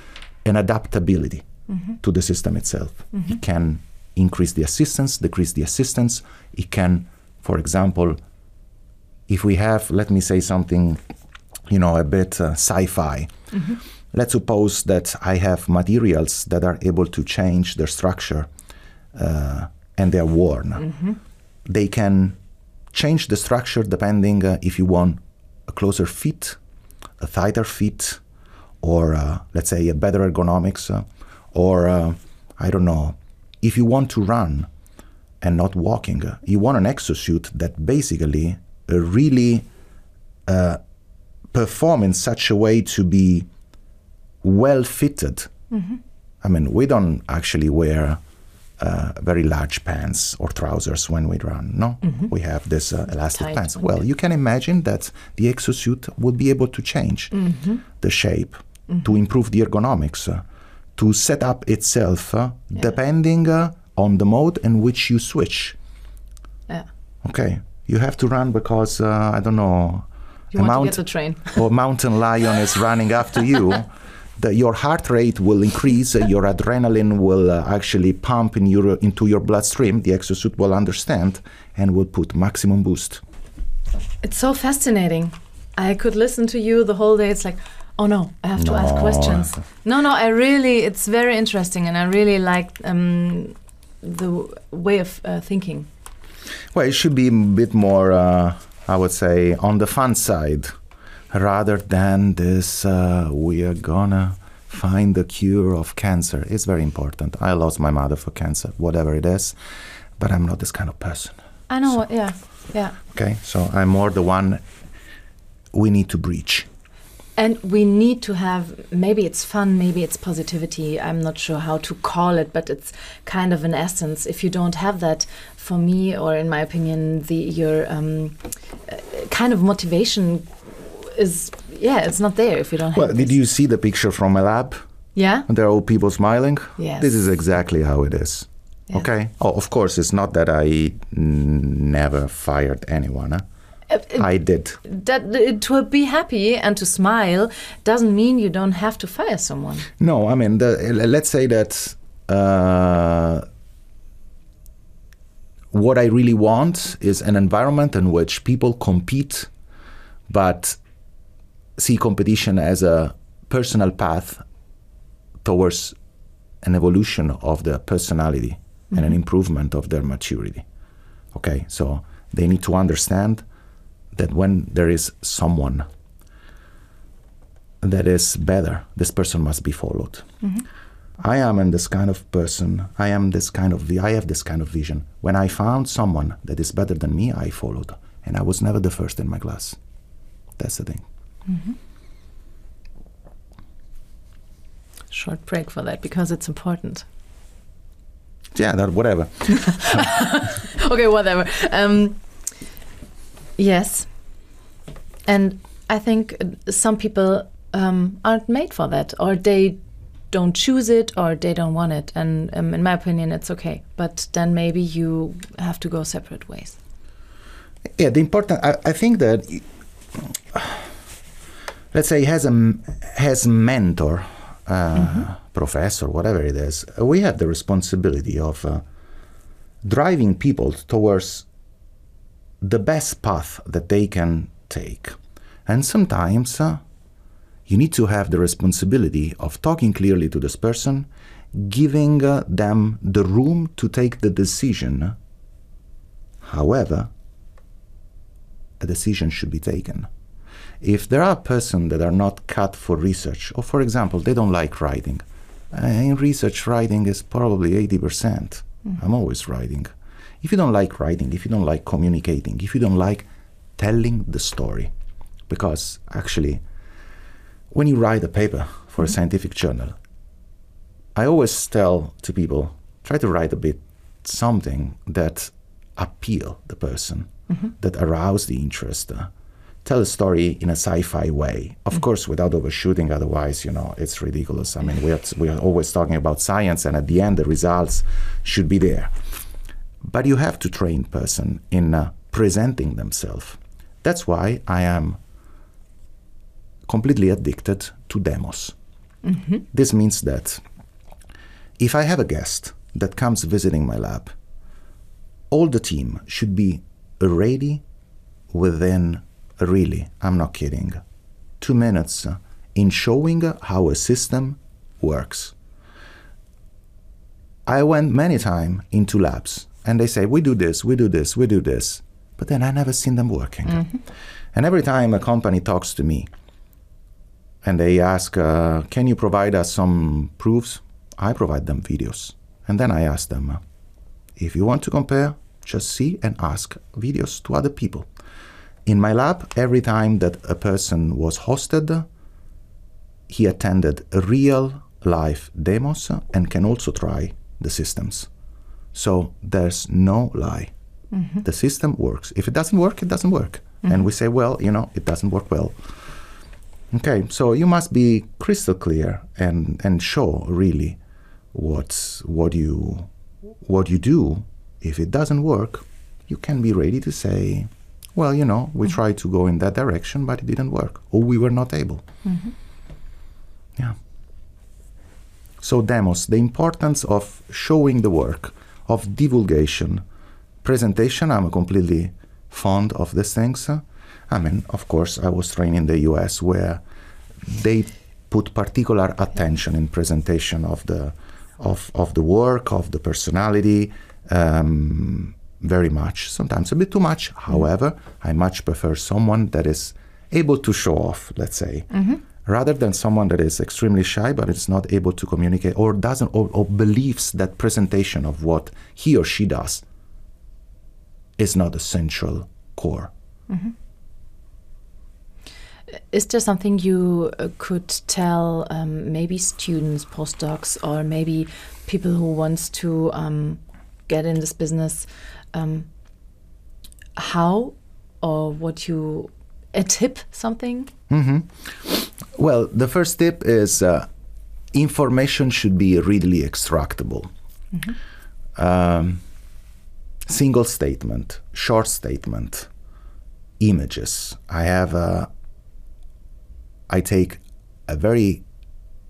an adaptability mm-hmm. to the system itself. Mm-hmm. It can increase the assistance, decrease the assistance. It can, for example, if we have, let me say something, a bit sci-fi. Let's suppose that I have materials that are able to change their structure and they're worn. They can change the structure depending if you want a closer fit, a tighter fit, or let's say a better ergonomics, or I don't know, if you want to run and not walking, you want an exosuit that basically really perform in such a way to be well fitted. I mean, we don't actually wear very large pants or trousers when we run, no? We have this elastic Tight pants. one, Well, yeah. you can imagine that the exosuit would be able to change the shape, to improve the ergonomics, to set up itself depending on the mode in which you switch. Yeah. Okay, you have to run because, I don't know, You want to get the train. or mountain lion is running after you. Your heart rate will increase, your adrenaline will actually pump into your bloodstream. The exosuit will understand and will put maximum boost. It's so fascinating. I could listen to you the whole day. It's like, oh no, I have to ask questions. No, it's very interesting, and I really like the way of thinking. Well, it should be a bit more, I would say, on the fun side, rather than this, we are gonna find the cure of cancer. It's very important. I lost my mother for cancer, whatever it is, but I'm not this kind of person. I know, yeah. Okay, so I'm more the one we need to breach. And we need to have, maybe it's fun, maybe it's positivity, I'm not sure how to call it, but it's kind of an essence. If you don't have that, for me, or in my opinion, your kind of motivation is, it's not there if you don't have Well, this. did you see the picture from my lab? Yeah? There are all people smiling? Yes. This is exactly how it is. Yes. Okay? Oh, of course, it's not that I never fired anyone. Huh? I did. That to be happy and to smile doesn't mean you don't have to fire someone. No, I mean, let's say that what I really want is an environment in which people compete, but see competition as a personal path towards an evolution of their personality and an improvement of their maturity. Okay, so they need to understand that when there is someone that is better, this person must be followed. I am this kind of person. I have this kind of vision. When I found someone that is better than me, I followed, and I was never the first in my class. That's the thing. Short break for that because it's important. Yeah, that whatever. Okay, whatever. Yes, and I think some people aren't made for that, or they don't choose it, or they don't want it. And in my opinion, it's okay. But then maybe you have to go separate ways. Yeah, the important. I think that, let's say, has a mentor, professor, whatever it is. We have the responsibility of driving people towards the best path that they can take. And sometimes you need to have the responsibility of talking clearly to this person, giving them the room to take the decision. However, a decision should be taken. If there are persons that are not cut for research, or for example, they don't like writing, in research, writing is probably 80%. I'm always writing. If you don't like writing, if you don't like communicating, if you don't like telling the story, because actually, when you write a paper for a scientific journal, I always tell to people, try to write a bit something that appeal the person, that arouse the interest. Tell a story in a sci-fi way, of course, without overshooting. Otherwise, it's ridiculous. I mean, we are always talking about science, and at the end, the results should be there. But you have to train person in presenting themselves. That's why I am completely addicted to demos. This means that if I have a guest that comes visiting my lab, all the team should be ready within, really, I'm not kidding, 2 minutes in showing how a system works. I went many times into labs and they say, we do this, we do this, we do this. But then I never seen them working. Mm-hmm. And every time a company talks to me and they ask, can you provide us some proofs? I provide them videos. And then I ask them, if you want to compare, just see and ask videos to other people. In my lab, every time that a person was hosted, he attended real life demos and can also try the systems. So there's no lie. Mm-hmm. The system works. If it doesn't work, it doesn't work. Mm-hmm. And we say, well, it doesn't work well. Okay, so you must be crystal clear and show really what you do. If it doesn't work, you can be ready to say, well, we tried to go in that direction, but it didn't work, or we were not able. Mm-hmm. Yeah. So demos, the importance of showing the work, of divulgation, presentation, I'm completely fond of these things. Of course, I was trained in the US where they put particular attention in presentation of the work, of the personality, very much, sometimes a bit too much. However, I much prefer someone that is able to show off, let's say, rather than someone that is extremely shy but is not able to communicate or doesn't or believes that presentation of what he or she does is not a central core. Mm-hmm. Is there something you could tell maybe students, postdocs, or maybe people who wants to get in this business, how or what you, a tip, something? Mm-hmm. Well, the first tip is information should be readily extractable. Mm-hmm. Single statement, short statement, images. I take a very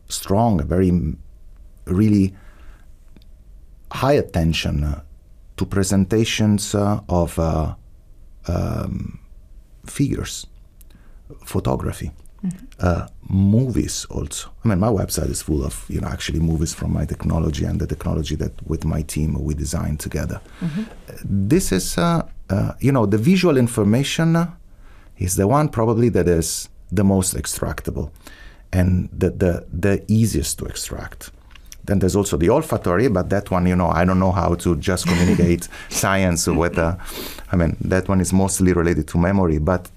strong, a very really high attention to presentations of figures, photography, movies also. my website is full of actually movies from my technology and the technology that with my team we designed together. Mm-hmm. This is the visual information is the one probably that is the most extractable and the easiest to extract. Then there's also the olfactory, but that one, I don't know how to just communicate science with, that one is mostly related to memory. But,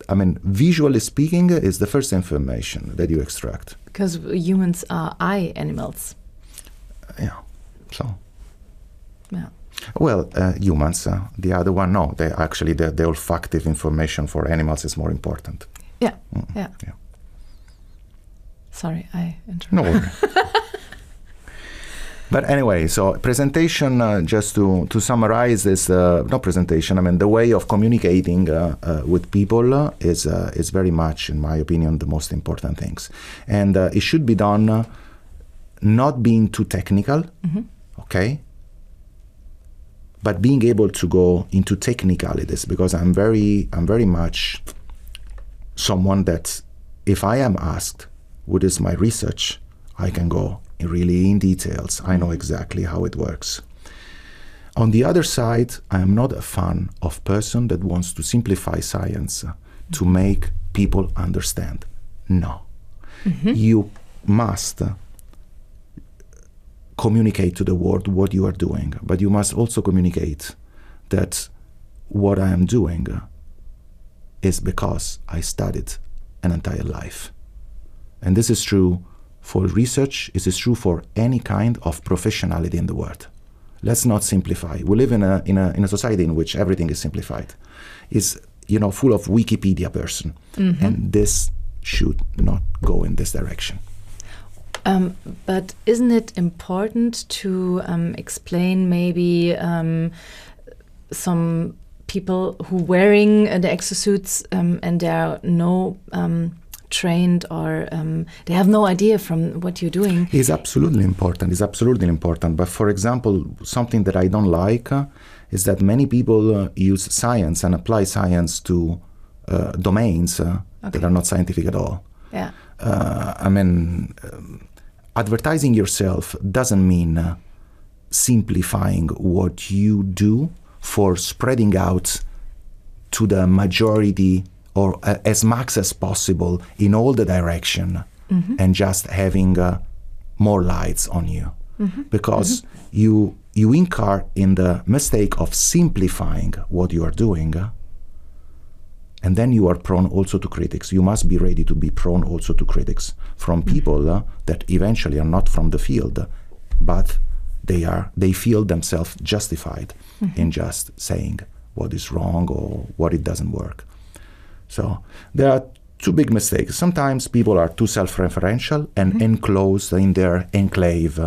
visually speaking, is the first information that you extract. Because humans are eye animals. Yeah, so. Yeah. Well, humans, the other one, no. The olfactive information for animals is more important. Yeah, yeah. Sorry, I interrupted. No worry. But anyway, so presentation, just to summarize, is not presentation. The way of communicating with people is very much, in my opinion, the most important things. And it should be done not being too technical, okay? But being able to go into technicalities, because I'm very much someone that if I am asked what is my research, I can go really in details. I know exactly how it works. On the other side, I am not a fan of person that wants to simplify science to make people understand. No. Mm-hmm. You must communicate to the world what you are doing, but you must also communicate that what I am doing is because I studied an entire life. And this is true for research, it is true for any kind of professionality in the world. Let's not simplify. We live in a society in which everything is simplified. It's full of Wikipedia person, and this should not go in this direction. But isn't it important to explain maybe some people who wearing the exosuits and there are no trained or they have no idea from what you're doing. It's absolutely important. It's absolutely important. But for example, something that I don't like is that many people use science and apply science to domains that are not scientific at all. Yeah. Advertising yourself doesn't mean simplifying what you do for spreading out to the majority or as much as possible in all the direction and just having more lights on you. Because you incur in the mistake of simplifying what you are doing, and then you are prone also to critics. You must be ready to be prone also to critics from people that eventually are not from the field, but they feel themselves justified in just saying what is wrong or what it doesn't work. So there are two big mistakes. Sometimes people are too self-referential and enclosed in their enclave.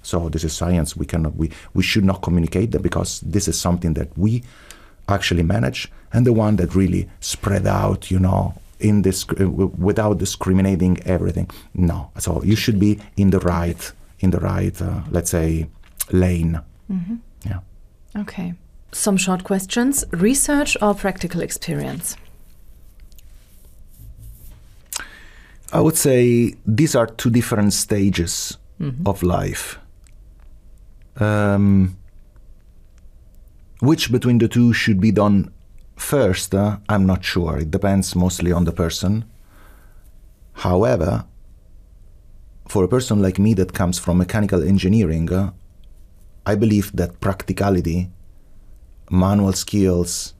So this is science. We should not communicate that because this is something that we actually manage, and the one that really spread out, in this without discriminating everything. No. So you should be in the right, let's say, lane. Yeah. Okay. Some short questions. Research or practical experience? I would say these are two different stages of life. Which between the two should be done first, I'm not sure. It depends mostly on the person. However, for a person like me that comes from mechanical engineering, I believe that practicality, manual skills,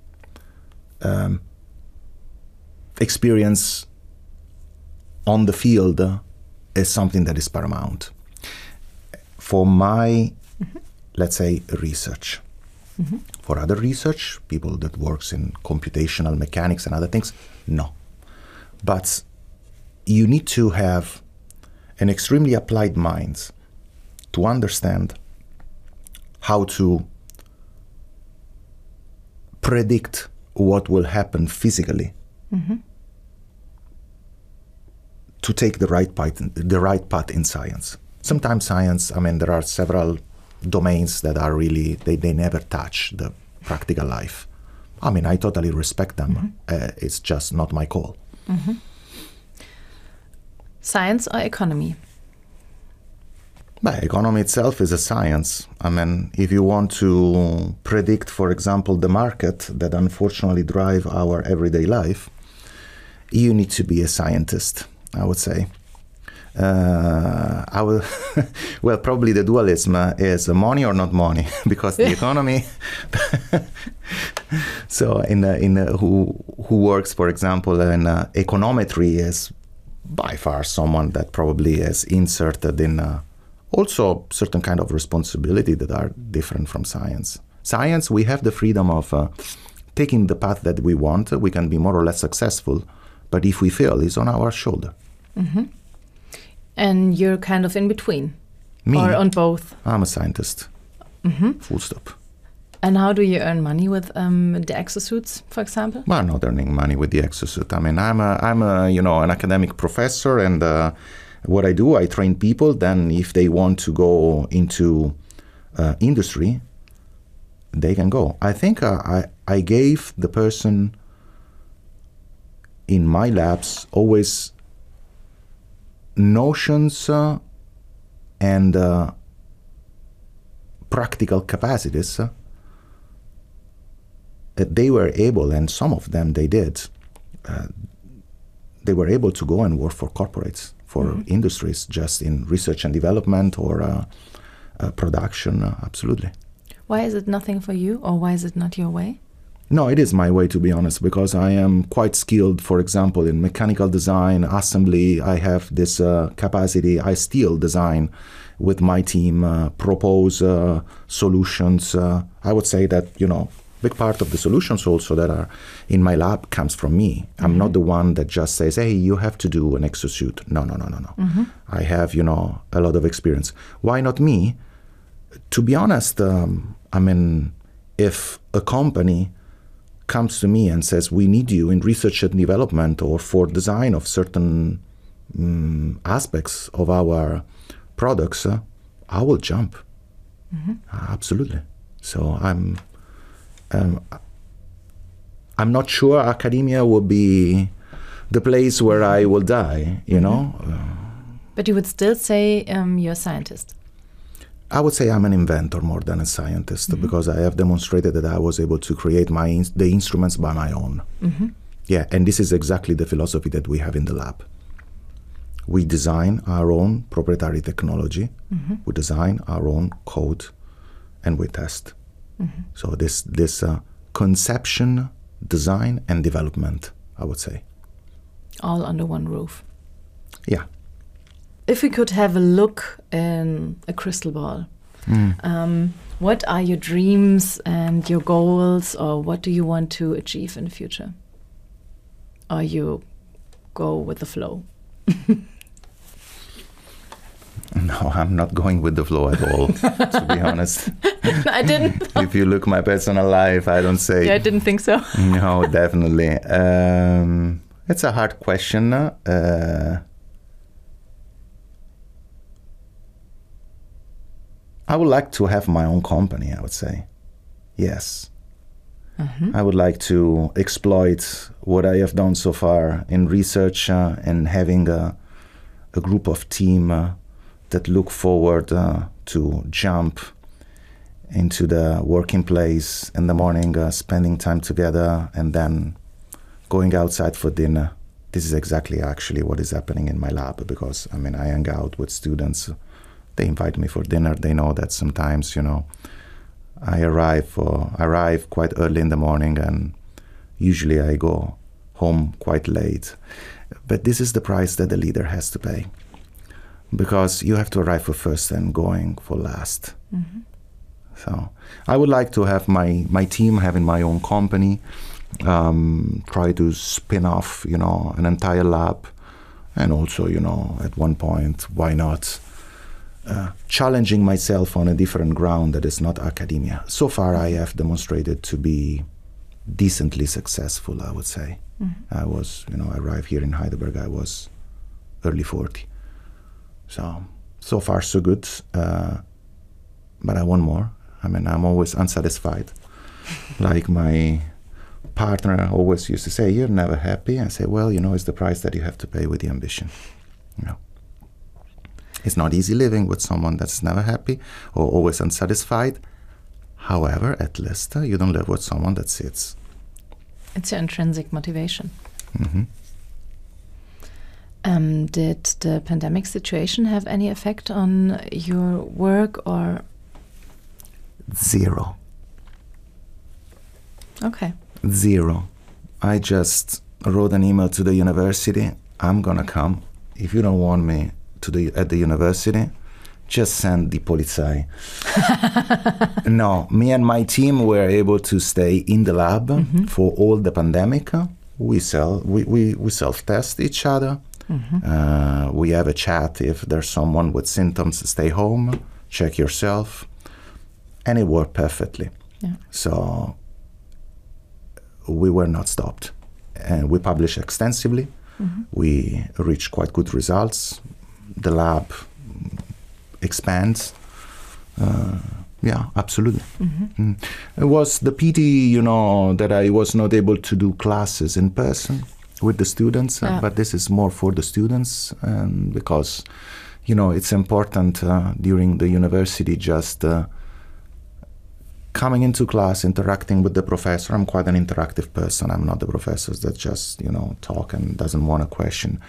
experience on the field is something that is paramount. For my, let's say, research. For other research, people that works in computational mechanics and other things, no. But you need to have an extremely applied mind to understand how to predict what will happen physically to take the right path in science. Sometimes science, there are several domains that are really, they never touch the practical life. I totally respect them. It's just not my call. Science or economy? Economy itself is a science. If you want to predict, for example, the market that unfortunately drive our everyday life, you need to be a scientist, I would say. Well, probably the dualism is money or not money, because the economy. So, who works, for example, in econometry is by far someone that probably is inserted in also certain kind of responsibility that are different from science. Science, we have the freedom of taking the path that we want. We can be more or less successful, but if we fail, it's on our shoulder. And you're kind of in between? Me? Or on both? I'm a scientist. Full stop. And how do you earn money with the exosuits, for example? Well, I'm not earning money with the exosuit. I'm an academic professor, and what I do, I train people. Then if they want to go into industry, they can go. I think I gave the person in my labs always notions and practical capacities that they were able, and some of them they did, they were able to go and work for corporates, for industries, just in research and development or production, absolutely. Why is it nothing for you, or why is it not your way? No, it is my way, to be honest, because I am quite skilled, for example, in mechanical design, assembly. I have this capacity. I still design with my team, propose solutions. I would say that, big part of the solutions also that are in my lab comes from me. I'm not the one that just says, hey, you have to do an exosuit. No. I have, a lot of experience. Why not me? To be honest, if a company comes to me and says, we need you in research and development or for design of certain aspects of our products, I will jump. Absolutely. So I'm not sure academia will be the place where I will die, you know. But you would still say you're a scientist? I would say I'm an inventor more than a scientist because I have demonstrated that I was able to create the instruments by my own. Yeah, and this is exactly the philosophy that we have in the lab. We design our own proprietary technology, we design our own code, and we test. So this conception, design, and development, I would say. All under one roof. Yeah. If we could have a look in a crystal ball, what are your dreams and your goals, or what do you want to achieve in the future? Or you go with the flow? No, I'm not going with the flow at all, to be honest. I didn't. If you look my personal life, I don't say. Yeah, I didn't think so. No, definitely. It's a hard question. I would like to have my own company, I would say. Yes. I would like to exploit what I have done so far in research and having a group of team that look forward to jump into the working place in the morning, spending time together, and then going outside for dinner. This is exactly actually what is happening in my lab, because I hang out with students. They invite me for dinner. They know that sometimes, I arrive quite early in the morning, and usually I go home quite late. But this is the price that the leader has to pay, because you have to arrive for first and going for last. So I would like to have my team having my own company, try to spin off, an entire lab, and also, at one point, why not challenging myself on a different ground that is not academia. So far, I have demonstrated to be decently successful, I would say. I was, I arrived here in Heidelberg, I was early 40. So far, so good. But I want more. I'm always unsatisfied. Like my partner always used to say, you're never happy. I say, well, it's the price that you have to pay with the ambition. It's not easy living with someone that's never happy or always unsatisfied. However, at least you don't live with someone that sits. It's your intrinsic motivation. Did the pandemic situation have any effect on your work, or? Zero. Okay. Zero. I just wrote an email to the university. I'm gonna come. If you don't want me at the university, just send the polizei. No, me and my team were able to stay in the lab for all the pandemic. We self-test each other. We have a chat if there's someone with symptoms, stay home, check yourself. And it worked perfectly. Yeah. So we were not stopped. And we published extensively. We reached quite good results. The lab expands. Yeah, absolutely. It was the pity, that I was not able to do classes in person with the students, but this is more for the students, and because, it's important during the university just coming into class, interacting with the professor. I'm quite an interactive person. I'm not the professors that just, talk and doesn't want a question.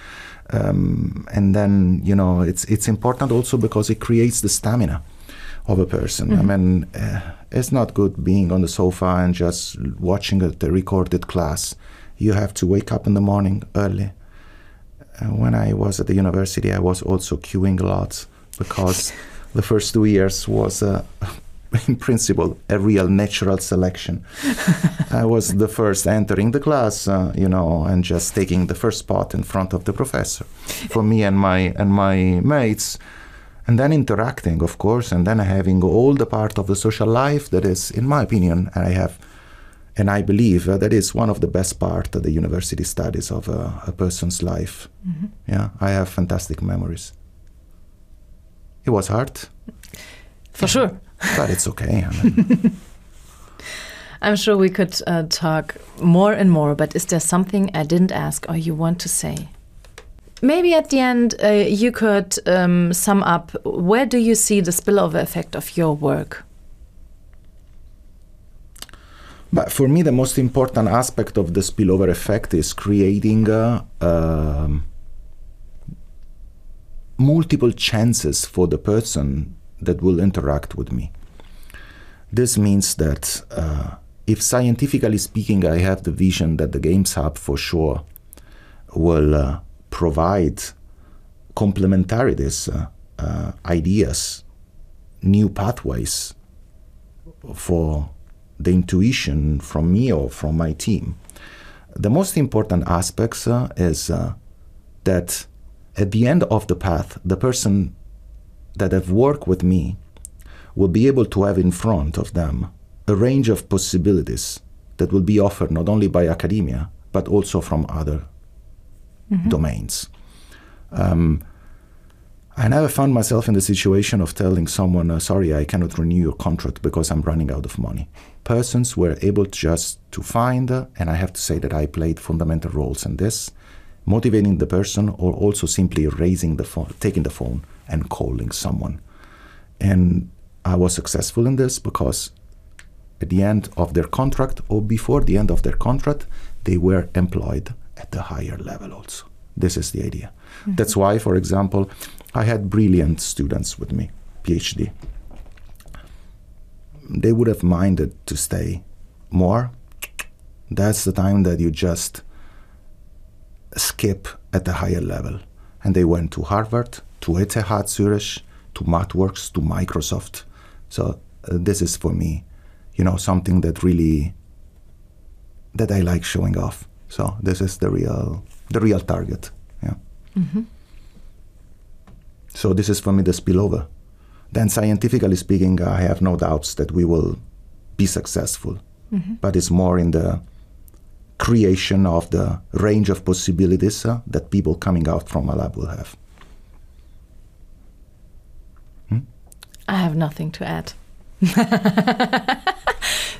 And then, it's important also because it creates the stamina of a person. It's not good being on the sofa and just watching the recorded class. You have to wake up in the morning early. When I was at the university, I was also queuing a lot because the first 2 years was in principle, a real natural selection. I was the first entering the class, and just taking the first spot in front of the professor for me and my mates, and then interacting, of course, and then having all the part of the social life that is, in my opinion, I have And I believe that is one of the best part of the university studies of a person's life. Mm-hmm. Yeah, I have fantastic memories. It was hard. For sure. But it's okay. I mean. I'm sure we could talk more and more, but is there something I didn't ask or you want to say? Maybe at the end you could sum up, where do you see the spillover effect of your work? But for me, the most important aspect of the spillover effect is creating multiple chances for the person that will interact with me. This means that if scientifically speaking, I have the vision that the GamesHub for sure will provide complementarities, ideas, new pathways for the intuition from me or from my team. The most important aspects is that at the end of the path, the person that have worked with me will be able to have in front of them a range of possibilities that will be offered not only by academia, but also from other domains. I never found myself in the situation of telling someone, sorry, I cannot renew your contract because I'm running out of money. Persons were able just to find, and I have to say that I played fundamental roles in this, motivating the person or also simply raising the phone, taking the phone and calling someone. And I was successful in this because at the end of their contract or before the end of their contract, they were employed at the higher level also. This is the idea. Mm-hmm. That's why, for example, I had brilliant students with me, PhD. They would have minded to stay more. That's the time that you just skip at the higher level. And they went to Harvard, to ETH Zurich, to MathWorks, to Microsoft. So this is for me, something that really, that I like showing off. So this is the real target. Yeah. Mm-hmm. So this is for me the spillover. Then scientifically speaking, I have no doubts that we will be successful. Mm-hmm. But it's more in the creation of the range of possibilities that people coming out from a lab will have. I have nothing to add.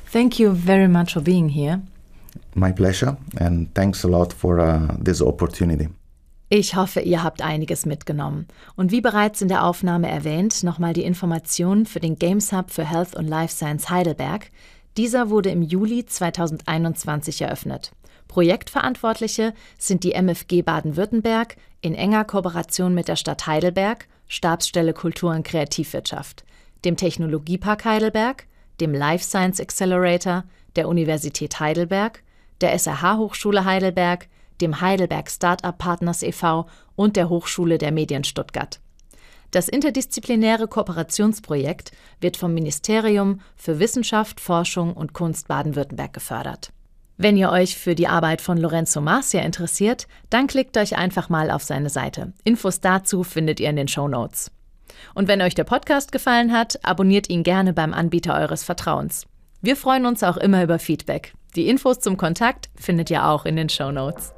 Thank you very much for being here. My pleasure, and thanks a lot for this opportunity. Ich hoffe, ihr habt einiges mitgenommen. Und wie bereits in der Aufnahme erwähnt, nochmal die Informationen für den GamesHub für Health und Life Science Heidelberg. Dieser wurde im Juli 2021 eröffnet. Projektverantwortliche sind die MFG Baden-Württemberg in enger Kooperation mit der Stadt Heidelberg, Stabsstelle Kultur und Kreativwirtschaft, dem Technologiepark Heidelberg, dem Life Science Accelerator, der Universität Heidelberg, der SRH-Hochschule Heidelberg, dem Heidelberg Startup Partners e.V. und der Hochschule der Medien Stuttgart. Das interdisziplinäre Kooperationsprojekt wird vom Ministerium für Wissenschaft, Forschung und Kunst Baden-Württemberg gefördert. Wenn ihr euch für die Arbeit von Lorenzo Masia interessiert, dann klickt euch einfach mal auf seine Seite. Infos dazu findet ihr in den Shownotes. Und wenn euch der Podcast gefallen hat, abonniert ihn gerne beim Anbieter eures Vertrauens. Wir freuen uns auch immer über Feedback. Die Infos zum Kontakt findet ihr auch in den Shownotes.